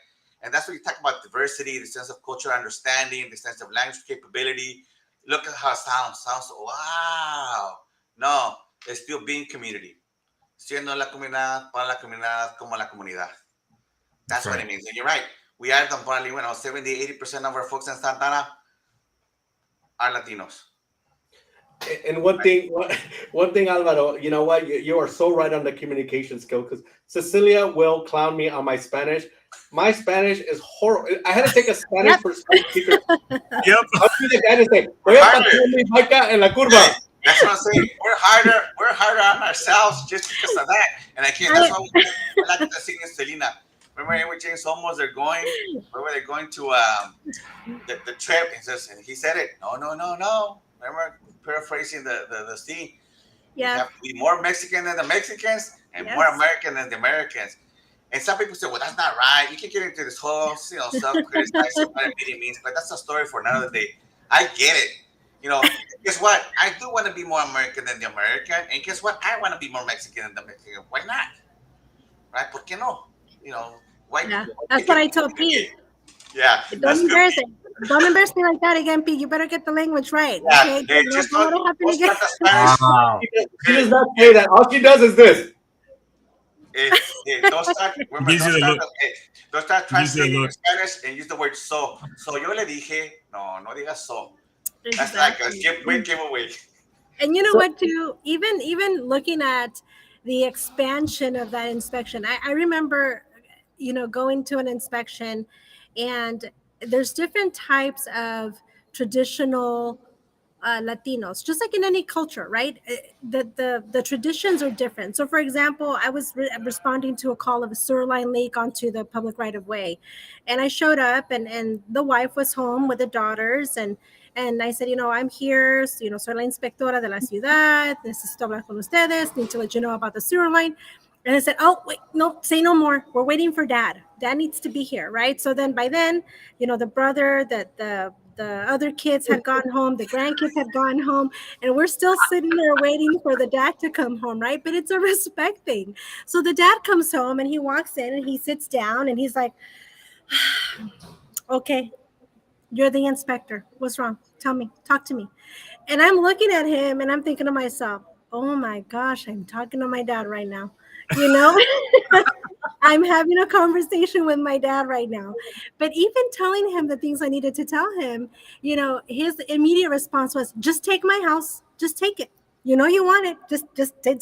And that's what you talk about diversity, the sense of cultural understanding, the sense of language capability. Look at how it sounds. Sounds, wow. No, it's still being community. Siendo la comunidad, para la comunidad, como la comunidad. That's right. What it means. And you're right. We are probably, 70-80% of our folks in Santa Ana are Latinos. And one thing, Alvaro, you know what? You are so right on the communication skill, because Cecilia will clown me on my Spanish. My Spanish is horrible. I had to take a Spanish for Spanish speakers. Yep. I'll be the guy to say, voy a pasar mi vaca en la curva. That's what I'm saying. We're harder on ourselves just because of that. And that's why I like to sing in Selena. Remember with James Olmos, they're going to the trip, and he said it. No. Remember, paraphrasing the scene. Yeah. You have to be more Mexican than the Mexicans and more American than the Americans. And some people say, well, that's not right. You can get into this whole, self-criticizing what it really means, but that's a story for another day. I get it. Guess what? I do want to be more American than the American. And guess what? I want to be more Mexican than the Mexican. Why not? Right? ¿Por qué no? Why? Yeah. That's what I told Pete. Yeah. Don't embarrass it. Don't embarrass me like that again, Pete. You better get the language right. Yeah. Okay? Hey, just don't Spanish. Wow. She does not say that. All she does is this. Don't start translating in Spanish and use the word so. So yo le dije, no digas so. That's like a giveaway. And you know what, too? Even looking at the expansion of that inspection, I remember, going to an inspection, and there's different types of traditional Latinos, just like in any culture, right? The traditions are different. So, for example, I was responding to a call of a sewer line leak onto the public right of way, and I showed up, and the wife was home with the daughters, and I said, I'm here, soy la inspectora de la ciudad, necesito hablar con ustedes, need to let you know about the sewer line. And I said, oh, wait, no, say no more. We're waiting for Dad. Dad needs to be here, right? So then by then, the brother, the other kids had gone home, the grandkids had gone home, and we're still sitting there waiting for the dad to come home, right? But it's a respect thing. So the dad comes home, and he walks in, and he sits down, and he's like, okay, you're the inspector. What's wrong? Tell me. Talk to me. And I'm looking at him, and I'm thinking to myself, oh my gosh, I'm talking to my dad right now. I'm having a conversation with my dad right now. But even telling him the things I needed to tell him, his immediate response was, just take my house, just take it. You know you want it. Just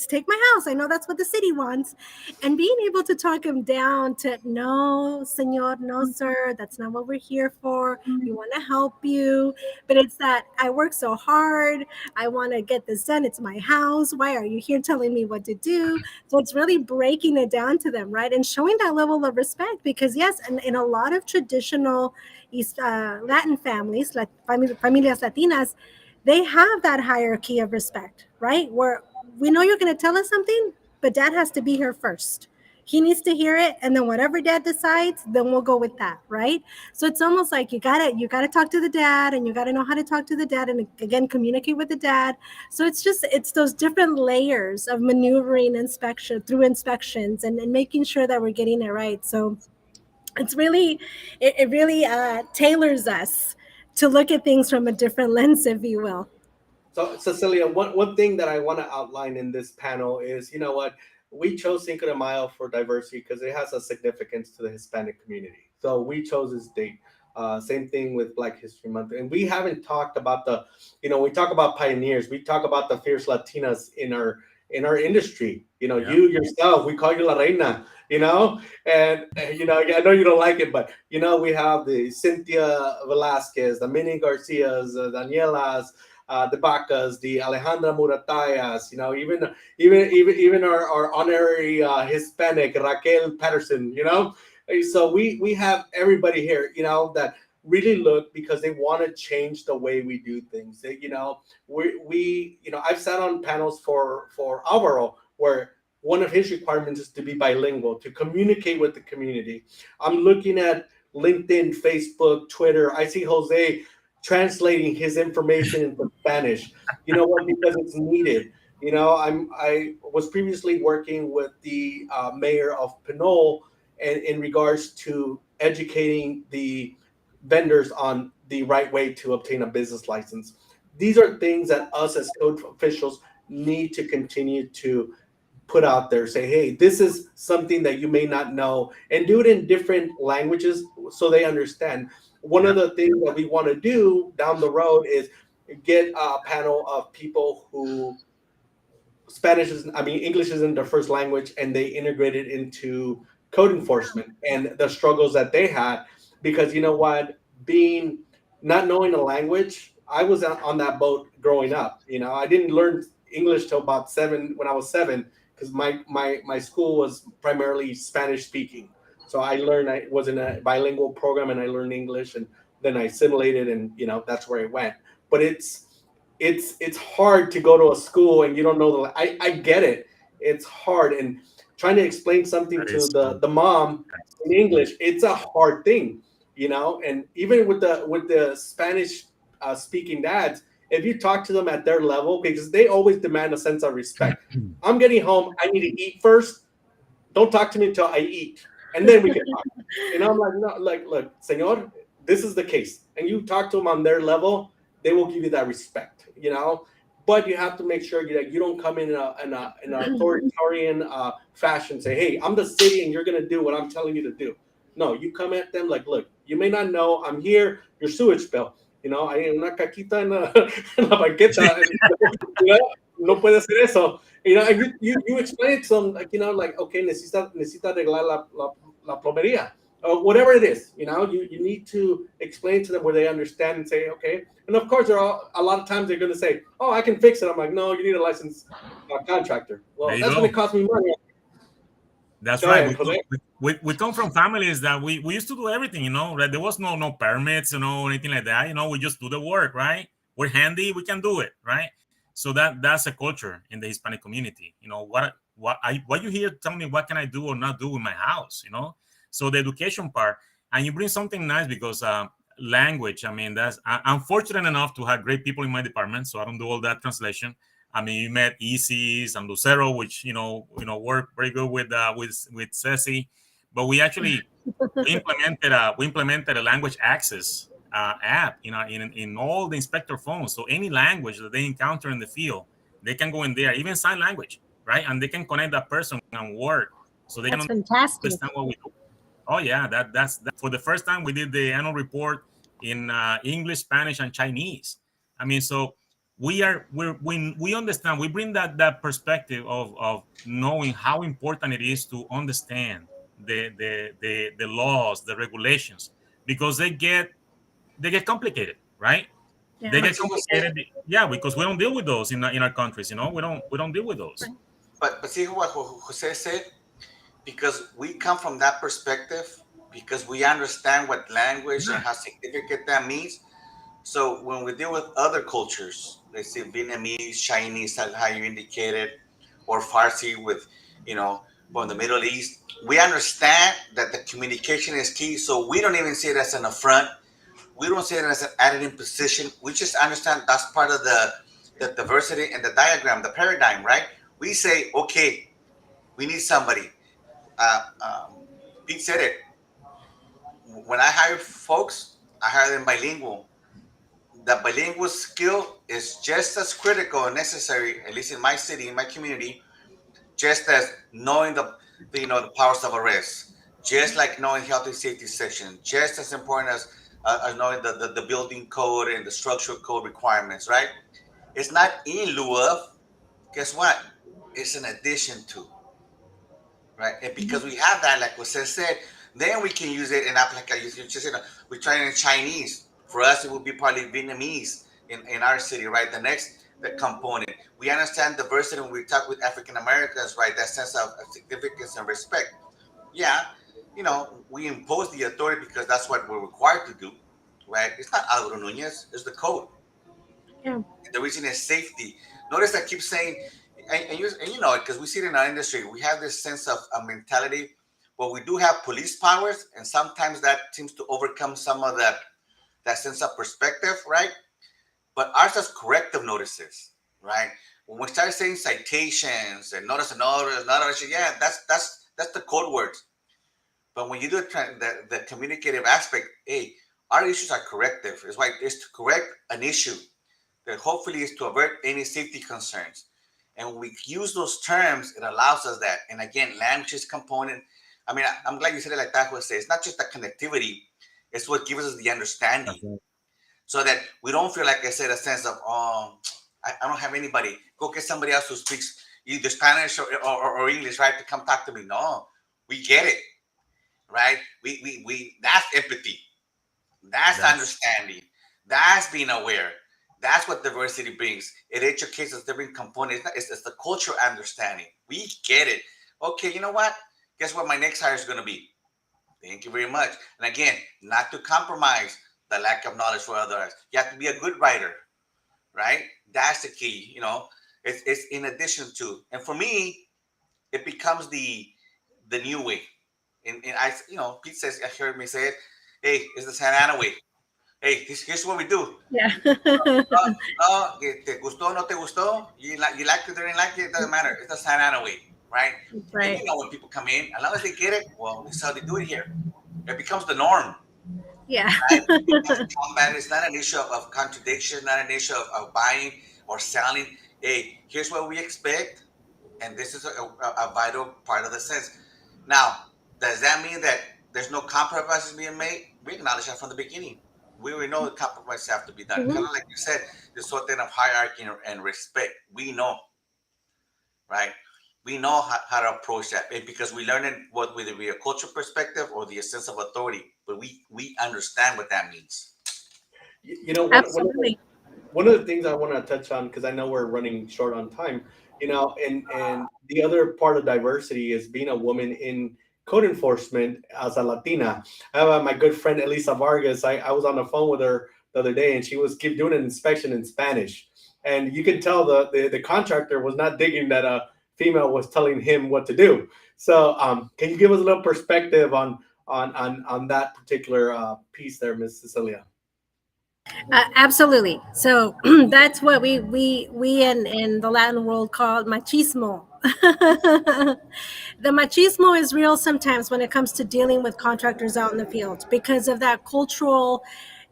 take my house. I know that's what the city wants. And being able to talk him down to, no, senor, no, sir, that's not what we're here for. We want to help you. But it's that I work so hard. I want to get this done. It's my house. Why are you here telling me what to do? So it's really breaking it down to them, right? And showing that level of respect because, yes, and in a lot of traditional Latin families, like familias Latinas, they have that hierarchy of respect, right? Where we know you're going to tell us something, but dad has to be here first. He needs to hear it, and then whatever dad decides, then we'll go with that, right? So it's almost like you gotta talk to the dad, and you gotta know how to talk to the dad, and again communicate with the dad. So it's those different layers of maneuvering inspections and making sure that we're getting it right. So it's really it really tailors us to look at things from a different lens, if you will. So, Cecilia, one thing that I want to outline in this panel is, you know what, we chose Cinco de Mayo for diversity because it has a significance to the Hispanic community. So we chose this date. Same thing with Black History Month, and we haven't talked about we talk about pioneers, we talk about the fierce Latinas in our industry. Yeah. You yourself, we call you La Reina. And I know you don't like it, but we have the Cynthia Velasquez, the Mini Garcias, Danielas, the Bacas, the Alejandra Muratayas, even our honorary Hispanic Raquel Patterson, So we have everybody here, that really look because they want to change the way we do things. I've sat on panels for Alvaro where one of his requirements is to be bilingual, to communicate with the community. I'm looking at LinkedIn, Facebook, Twitter. I see Jose translating his information into Spanish. You know what? Because it's needed. I was previously working with the mayor of Pinole, and in regards to educating the vendors on the right way to obtain a business license. These are things that us as code officials need to continue to put out there. Say, hey, this is something that you may not know, and do it in different languages so they understand. One Yeah. of the things that we want to do down the road is get a panel of people who English isn't their first language, and they integrate it into code enforcement and the struggles that they had. Because you know what, being not knowing a language, I was on that boat growing up. I didn't learn English till about when I was 7, because my school was primarily Spanish speaking. So I was in a bilingual program, and I learned English, and then I assimilated, and that's where it went. But it's hard to go to a school and you don't know I get it. It's hard, and trying to explain something That to is the mom in English, it's a hard thing. And even with the Spanish speaking dads, if you talk to them at their level, because they always demand a sense of respect. I'm getting home, I need to eat first. Don't talk to me until I eat, and then we can talk. I'm like, no, like, look, senor, this is the case, and you talk to them on their level, they will give you that respect. But you have to make sure that you don't come in an authoritarian fashion. Say, hey, I'm the city, and you're gonna do what I'm telling you to do. No, you come at them like, look, you may not know I'm here. Your sewage bill. Hay una caquita en la banqueta. No puede hacer eso. And you explain it to them, like, like, okay, necesita arreglar la plomería, or whatever it is. You need to explain to them where they understand and say, okay. And of course, a lot of times they're going to say, oh, I can fix it. I'm like, no, you need a licensed contractor. There Well, you that's going go. to cost me money. That's Go right. ahead, Jose. We come from families that we used to do everything, right? There was no permits, anything like that. We just do the work, right? We're handy, we can do it, right? So that's a culture in the Hispanic community. What you hear, tell me what can I do or not do in my house. So the education part, and you bring something nice because language. I mean, I'm fortunate enough to have great people in my department, so I don't do all that translation. I mean, you met Isis and Lucero, which work very good with Ceci, but we actually we implemented a language access app, in all the inspector phones. So any language that they encounter in the field, they can go in there, even sign language, right? And they can connect that person and work. so they can That's fantastic. understand what we do. Oh yeah, that's that. For the first time we did the annual report in English, Spanish, and Chinese. I mean, so we understand. We bring that perspective of knowing how important it is to understand the laws, the regulations, because they get complicated, right? They Yeah. get But see, Jose, complicated, yeah, because we don't deal with those in our countries. We don't deal with those. Right. but see what Jose said, because we come from that perspective, because we understand what language and Yeah, how significant that means. So when we deal with other cultures, let's say Vietnamese, Chinese, how you indicated, or Farsi with, you know, from the Middle East, we understand that the communication is key. So we don't even see it as an affront. We don't see it as an added imposition. We just understand that's part of the diversity and the diagram, the paradigm, right? We say, okay, we need somebody. Uh, um, Pete said it. When I hire folks, I hire them bilingual. The bilingual skill is just as critical and necessary, at least in my city, in my community, just as knowing the powers of arrest, just like knowing health and safety section, just as important as knowing the building code and the structural code requirements, right? It's not in lieu of, guess what? It's an addition to, right? And because we have that, like what said, then we can use it in application. We try it in Chinese. For us, it would be probably Vietnamese in our city, right? The component. We understand diversity when we talk with African Americans, right? That sense of significance and respect. Yeah, we impose the authority because that's what we're required to do, right? It's not Alvaro Nunez, it's the code. Yeah. The reason is safety. Notice I keep saying, and you know it because we see it in our industry. We have this sense of a mentality. Well, we do have police powers, and sometimes that seems to overcome some of that sense of perspective, right? But ours has corrective notices, right? When we start saying citations and notice, yeah, that's the code words. But when you do the communicative aspect, hey, our issues are corrective. It's like it's to correct an issue that hopefully is to avert any safety concerns. And when we use those terms, it allows us that. And again, language is component. I mean, I'm glad you said it like that, Jose. It's not just the connectivity, it's what gives us the understanding. that's right. So that we don't feel like I said a sense of, I don't have anybody. Go get somebody else who speaks either Spanish or English, right? To come talk to me. No, we get it, right? We that's empathy. That's That's understanding. That's being aware. That's what diversity brings. It educates us different components. It's the cultural understanding. We get it. Okay, you know what? Guess what my next hire is going to be? Thank you very much. And again, not to compromise the lack of knowledge for others. You have to be a good writer, right? That's the key. It's in addition to. And for me, it becomes the new way. And Pete says, I heard me say it. Hey, it's the Santa Ana way. Hey, here's what we do. Yeah. No, no, te gustó, no te gustó. You like it, didn't like it, it doesn't matter. It's the Santa Ana way, right? And Right. when people come in, as long as they get it, well, this is how they do it here. It becomes the norm, Yeah. right? Combat is not an issue of contradiction, not an issue of buying or selling. Hey, here's what we expect, and this is a vital part of the sense. Now, does that mean that there's no compromises being made? We acknowledge that from the beginning. We know the compromises have to be done. Kind Mhm. of like you said, the sort of hierarchy and respect. We know, right? We know how to approach that because we learn it whether it be a cultural perspective or the sense of authority. But we understand what that means. Absolutely. One of the things I want to touch on, because I know we're running short on time, and the other part of diversity is being a woman in code enforcement as a Latina. I have my good friend Elisa Vargas. I was on the phone with her the other day, and she was keep doing an inspection in Spanish, and you could tell the contractor was not digging that a female was telling him what to do. So, can you give us a little perspective on that particular piece there, Miss Cecilia? Absolutely. So that's what we in the Latin world call machismo. The machismo is real sometimes when it comes to dealing with contractors out in the field because of that cultural,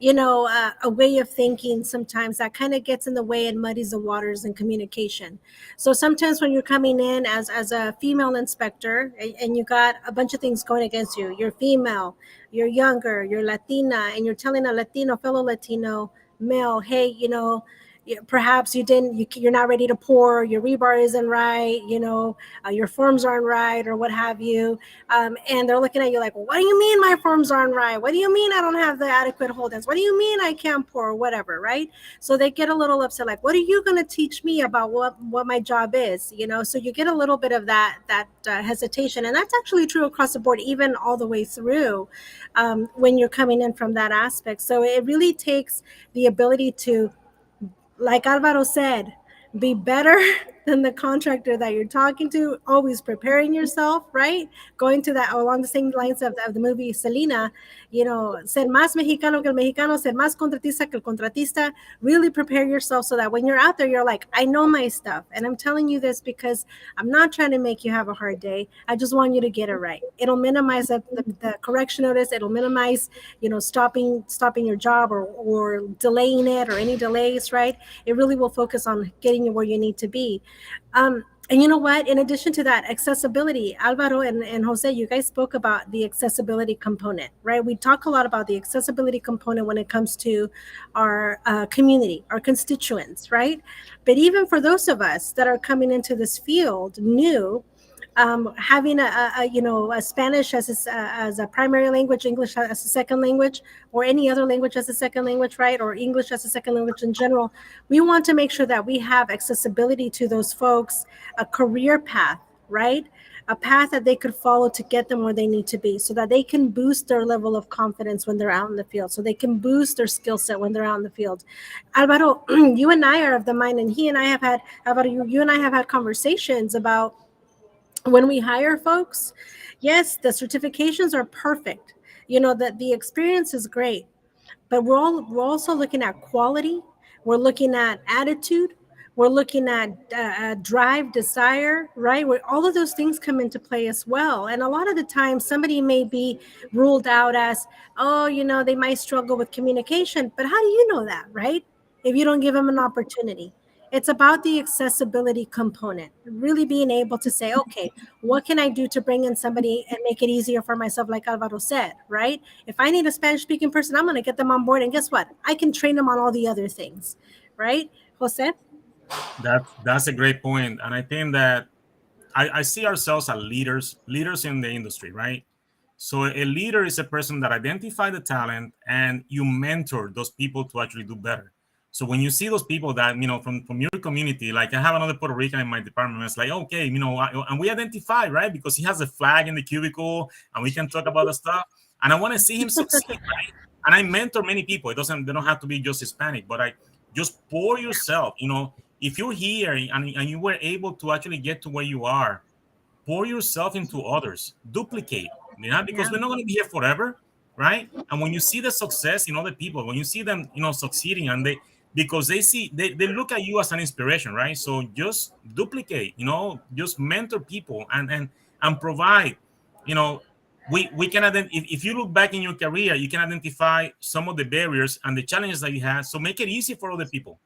a way of thinking sometimes that kind of gets in the way and muddies the waters in communication. So sometimes when you're coming in as a female inspector, and you got a bunch of things going against you, you're female, you're younger, you're Latina, and you're telling a Latino, fellow Latino male, hey, perhaps you're not ready to pour, your rebar isn't right, your forms aren't right, or what have you. And they're looking at you like, well, what do you mean my forms aren't right? What do you mean I don't have the adequate holdings? What do you mean I can't pour, or whatever, right? So they get a little upset, like, what are you going to teach me about what my job is? So you get a little bit of that hesitation, and that's actually true across the board, even all the way through, when you're coming in from that aspect. So it really takes the ability to, like Alvaro said, be better than the contractor that you're talking to, always preparing yourself, right? Going to that along the same lines of the movie Selena, ser más mexicano que el mexicano, ser más contratista que el contratista. Really prepare yourself so that when you're out there, you're like, I know my stuff. And I'm telling you this because I'm not trying to make you have a hard day. I just want you to get it right. It'll minimize the correction notice. It'll minimize, stopping your job, or delaying it, or any delays, right? It really will focus on getting you where you need to be. And you know what? In addition to that, accessibility, Alvaro and Jose, you guys spoke about the accessibility component, right? We talk a lot about the accessibility component when it comes to our community, our constituents, right? But even for those of us that are coming into this field new, having a Spanish as a primary language, English as a second language, or any other language as a second language, right? Or English as a second language in general, we want to make sure that we have accessibility to those folks, a career path, right? A path that they could follow to get them where they need to be, so that they can boost their level of confidence when they're out in the field, so they can boost their skill set when they're out in the field. Alvaro, you and I are of the mind, and you and I have had conversations about when we hire folks. Yes, the certifications are perfect, that the experience is great, but we're also looking at quality. We're looking at attitude. We're looking at drive, desire, right? Where all of those things come into play as well. And a lot of the time, somebody may be ruled out as, oh, they might struggle with communication. But how do you know that, right? If you don't give them an opportunity. It's about the accessibility component, really being able to say, okay, what can I do to bring in somebody and make it easier for myself, like Alvaro said, right? If I need a Spanish speaking person, I'm going to get them on board. And guess what? I can train them on all the other things, right? Jose? That's a great point, and I think that I see ourselves as leaders in the industry, right? So a leader is a person that identifies the talent and you mentor those people to actually do better. So when you see those people that, from your community, like I have another Puerto Rican in my department, it's like, okay, and we identify, right? Because he has a flag in the cubicle and we can talk about the stuff. And I want to see him succeed, right? And I mentor many people. They don't have to be just Hispanic, but I just pour yourself, if you're here and you were able to actually get to where you are, pour yourself into others, duplicate, because Yeah. we're not going to be here forever, right? And when you see the success in other people, when you see them, succeeding, and because they look at you as an inspiration, right? So just duplicate, just mentor people and provide, you know, we can if you look back in your career, you can identify some of the barriers and the challenges that you had. So make it easy for other people.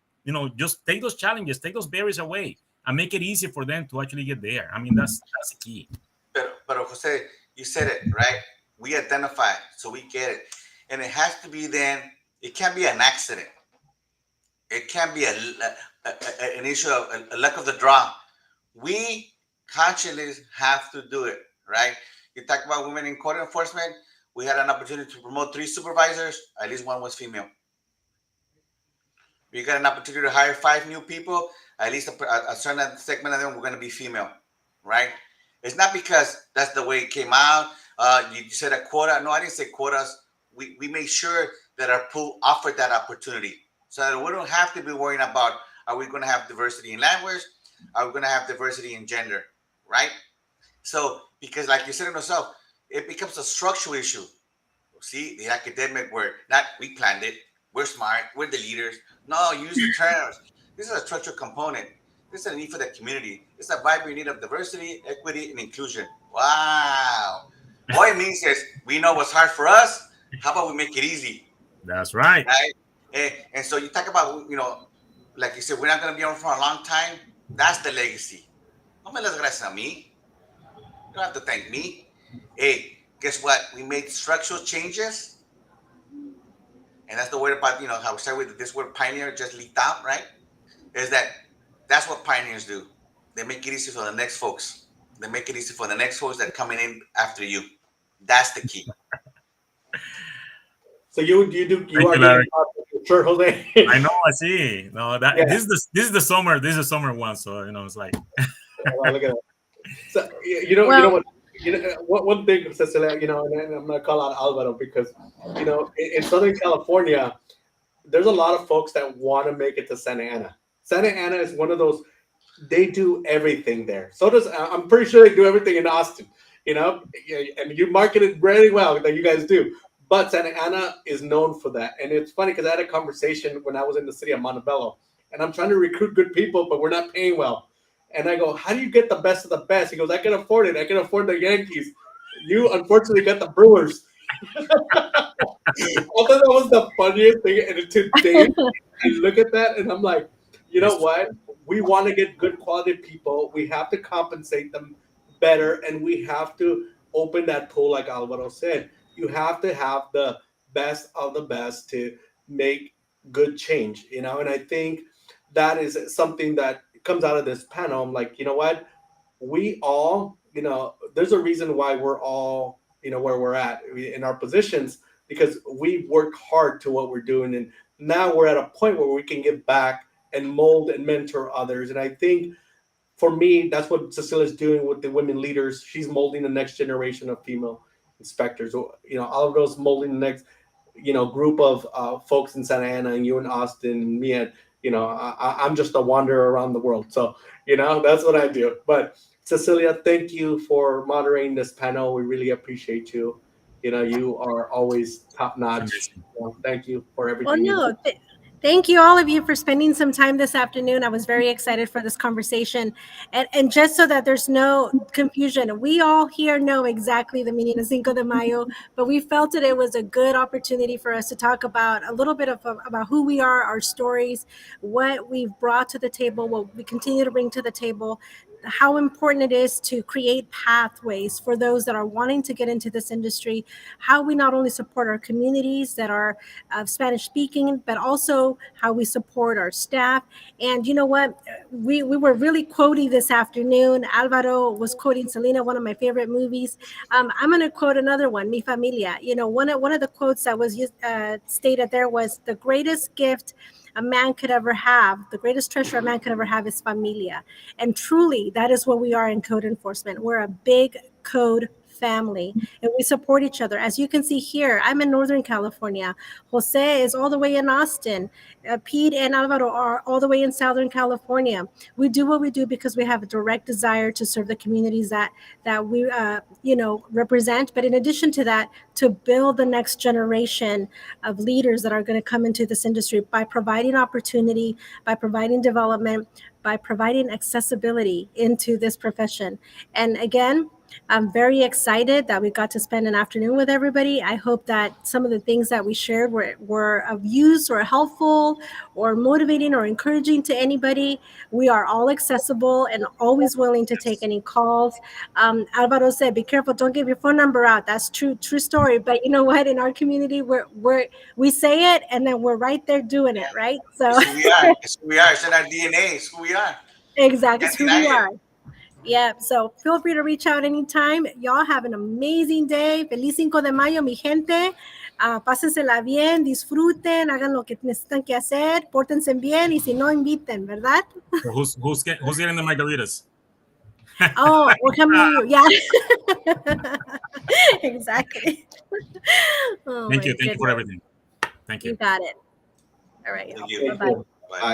Just take those challenges, take those barriers away, and make it easier for them to actually get there. I mean, that's the key. But Jose, you said it right. We identify, so we get it, and it has to be then. It can't be an accident. It can't be an issue of a luck of the draw. We consciously have to do it, right? You talk about women in court enforcement. We had an opportunity to promote 3 supervisors. At least one was female. We got an opportunity to hire 5 new people. At least a certain segment of them were going to be female, right? It's not because that's the way it came out. You said a quota. No, I didn't say quotas. We made sure that our pool offered that opportunity, so that we don't have to be worrying about, are we going to have diversity in language? Are we going to have diversity in gender, right? So, because like you said it yourself, it becomes a structural issue. See, the academic word, not we planned it, we're smart, we're the leaders. No, use the terms. This is a structural component. This is a need for the community. It's a vibrant need of diversity, equity, and inclusion. Wow. What it means is we know what's hard for us. How about we make it easy? That's right. right? And so you talk about, like you said, we're not going to be on for a long time. That's the legacy. No me las gracias a mí. You don't have to thank me. Hey, guess what? We made structural changes, and that's the word about, how we start with this word pioneer just leaked out, right? Is that that's what pioneers do. They make it easy for the next folks. They make it easy for the next folks that are coming in after you. That's the key. So you Thank are you, doing Larry. sure, Jose. I know. I see. No, that Yeah. this is the summer. This is the summer one. So it's like Wow, look at that. So you know Well, what one thing, Cecilia, and I'm gonna call out Alvaro because in Southern California, there's a lot of folks that want to make it to Santa Ana. Santa Ana is one of those. They do everything there. So does I'm pretty sure they do everything in Austin. And you market it very well that you guys do. But Santa Ana is known for that, and it's funny because I had a conversation when I was in the city of Montebello, and I'm trying to recruit good people, but we're not paying well. And I go, how do you get the best of the best? He goes, I can afford it. I can afford the Yankees. You unfortunately got the Brewers. I thought that was the funniest thing. And today, I look at that and I'm like, you know it's what? We want to get good quality people. We have to compensate them better, and we have to open that pool, like Alvaro said. You have to have the best of the best to make good change, And I think that is something that comes out of this panel. I'm like, you know what? We all, there's a reason why we're all, where we're at in our positions because we work hard to what we're doing. And now we're at a point where we can give back and mold and mentor others. And I think for me, that's what Cecilia's doing with the women leaders. She's molding the next generation of female inspectors. Alvaro's molding the next, group of folks in Santa Ana, and you in Austin, and me at, I'm just a wanderer around the world. So, that's what I do. But Cecilia, thank you for moderating this panel. We really appreciate you. You are always top notch. amazing. Thank you for well, everything you do. no. Thank you, all of you, for spending some time this afternoon. I was very excited for this conversation. And just so that there's no confusion, we all here know exactly the meaning of Cinco de Mayo, but we felt that it was a good opportunity for us to talk about a little bit about who we are, our stories, what we've brought to the table, what we continue to bring to the table, how important it is to create pathways for those that are wanting to get into this industry, how we not only support our communities that are Spanish speaking, but also how we support our staff. And you know what? We were really quotey this afternoon. Alvaro was quoting Selena, one of my favorite movies. I'm going to quote another one, Mi Familia. One of the quotes that was stated there was the greatest gift a man could ever have, the greatest treasure a man could ever have is familia. And truly, that is what we are in code enforcement. We're a big code family and we support each other. As you can see here, I'm in Northern California. Jose is all the way in Austin. Pete and Alvaro are all the way in Southern California. We do what we do because we have a direct desire to serve the communities that we represent. But in addition to that, to build the next generation of leaders that are going to come into this industry by providing opportunity, by providing development, by providing accessibility into this profession. And again, I'm very excited that we got to spend an afternoon with everybody. I hope that some of the things that we shared were of use or helpful or motivating or encouraging to anybody. We are all accessible and always willing to take any calls. Alvaro said, "Be careful, don't give your phone number out." That's true story. But you know what? In our community, we say it and then we're right there doing it, right? So It's who we are. It's who we are. It's in our DNA. It's who we are. exactly, Can't it's who we deny it. are. Yeah, so feel free to reach out anytime. Y'all have an amazing day. Feliz 5 de Mayo, mi gente. Pásensela bien, disfruten, hagan lo que necesitan que hacer, pórtense bien y si no, inviten, ¿verdad? So who's getting the margaritas? Oh, we're coming to you. Yeah, exactly. Oh, my Thank you for goodness. everything. Thank you. You got it. All right, Thank y'all. you. Thank Bye-bye. you. Bye. Bye.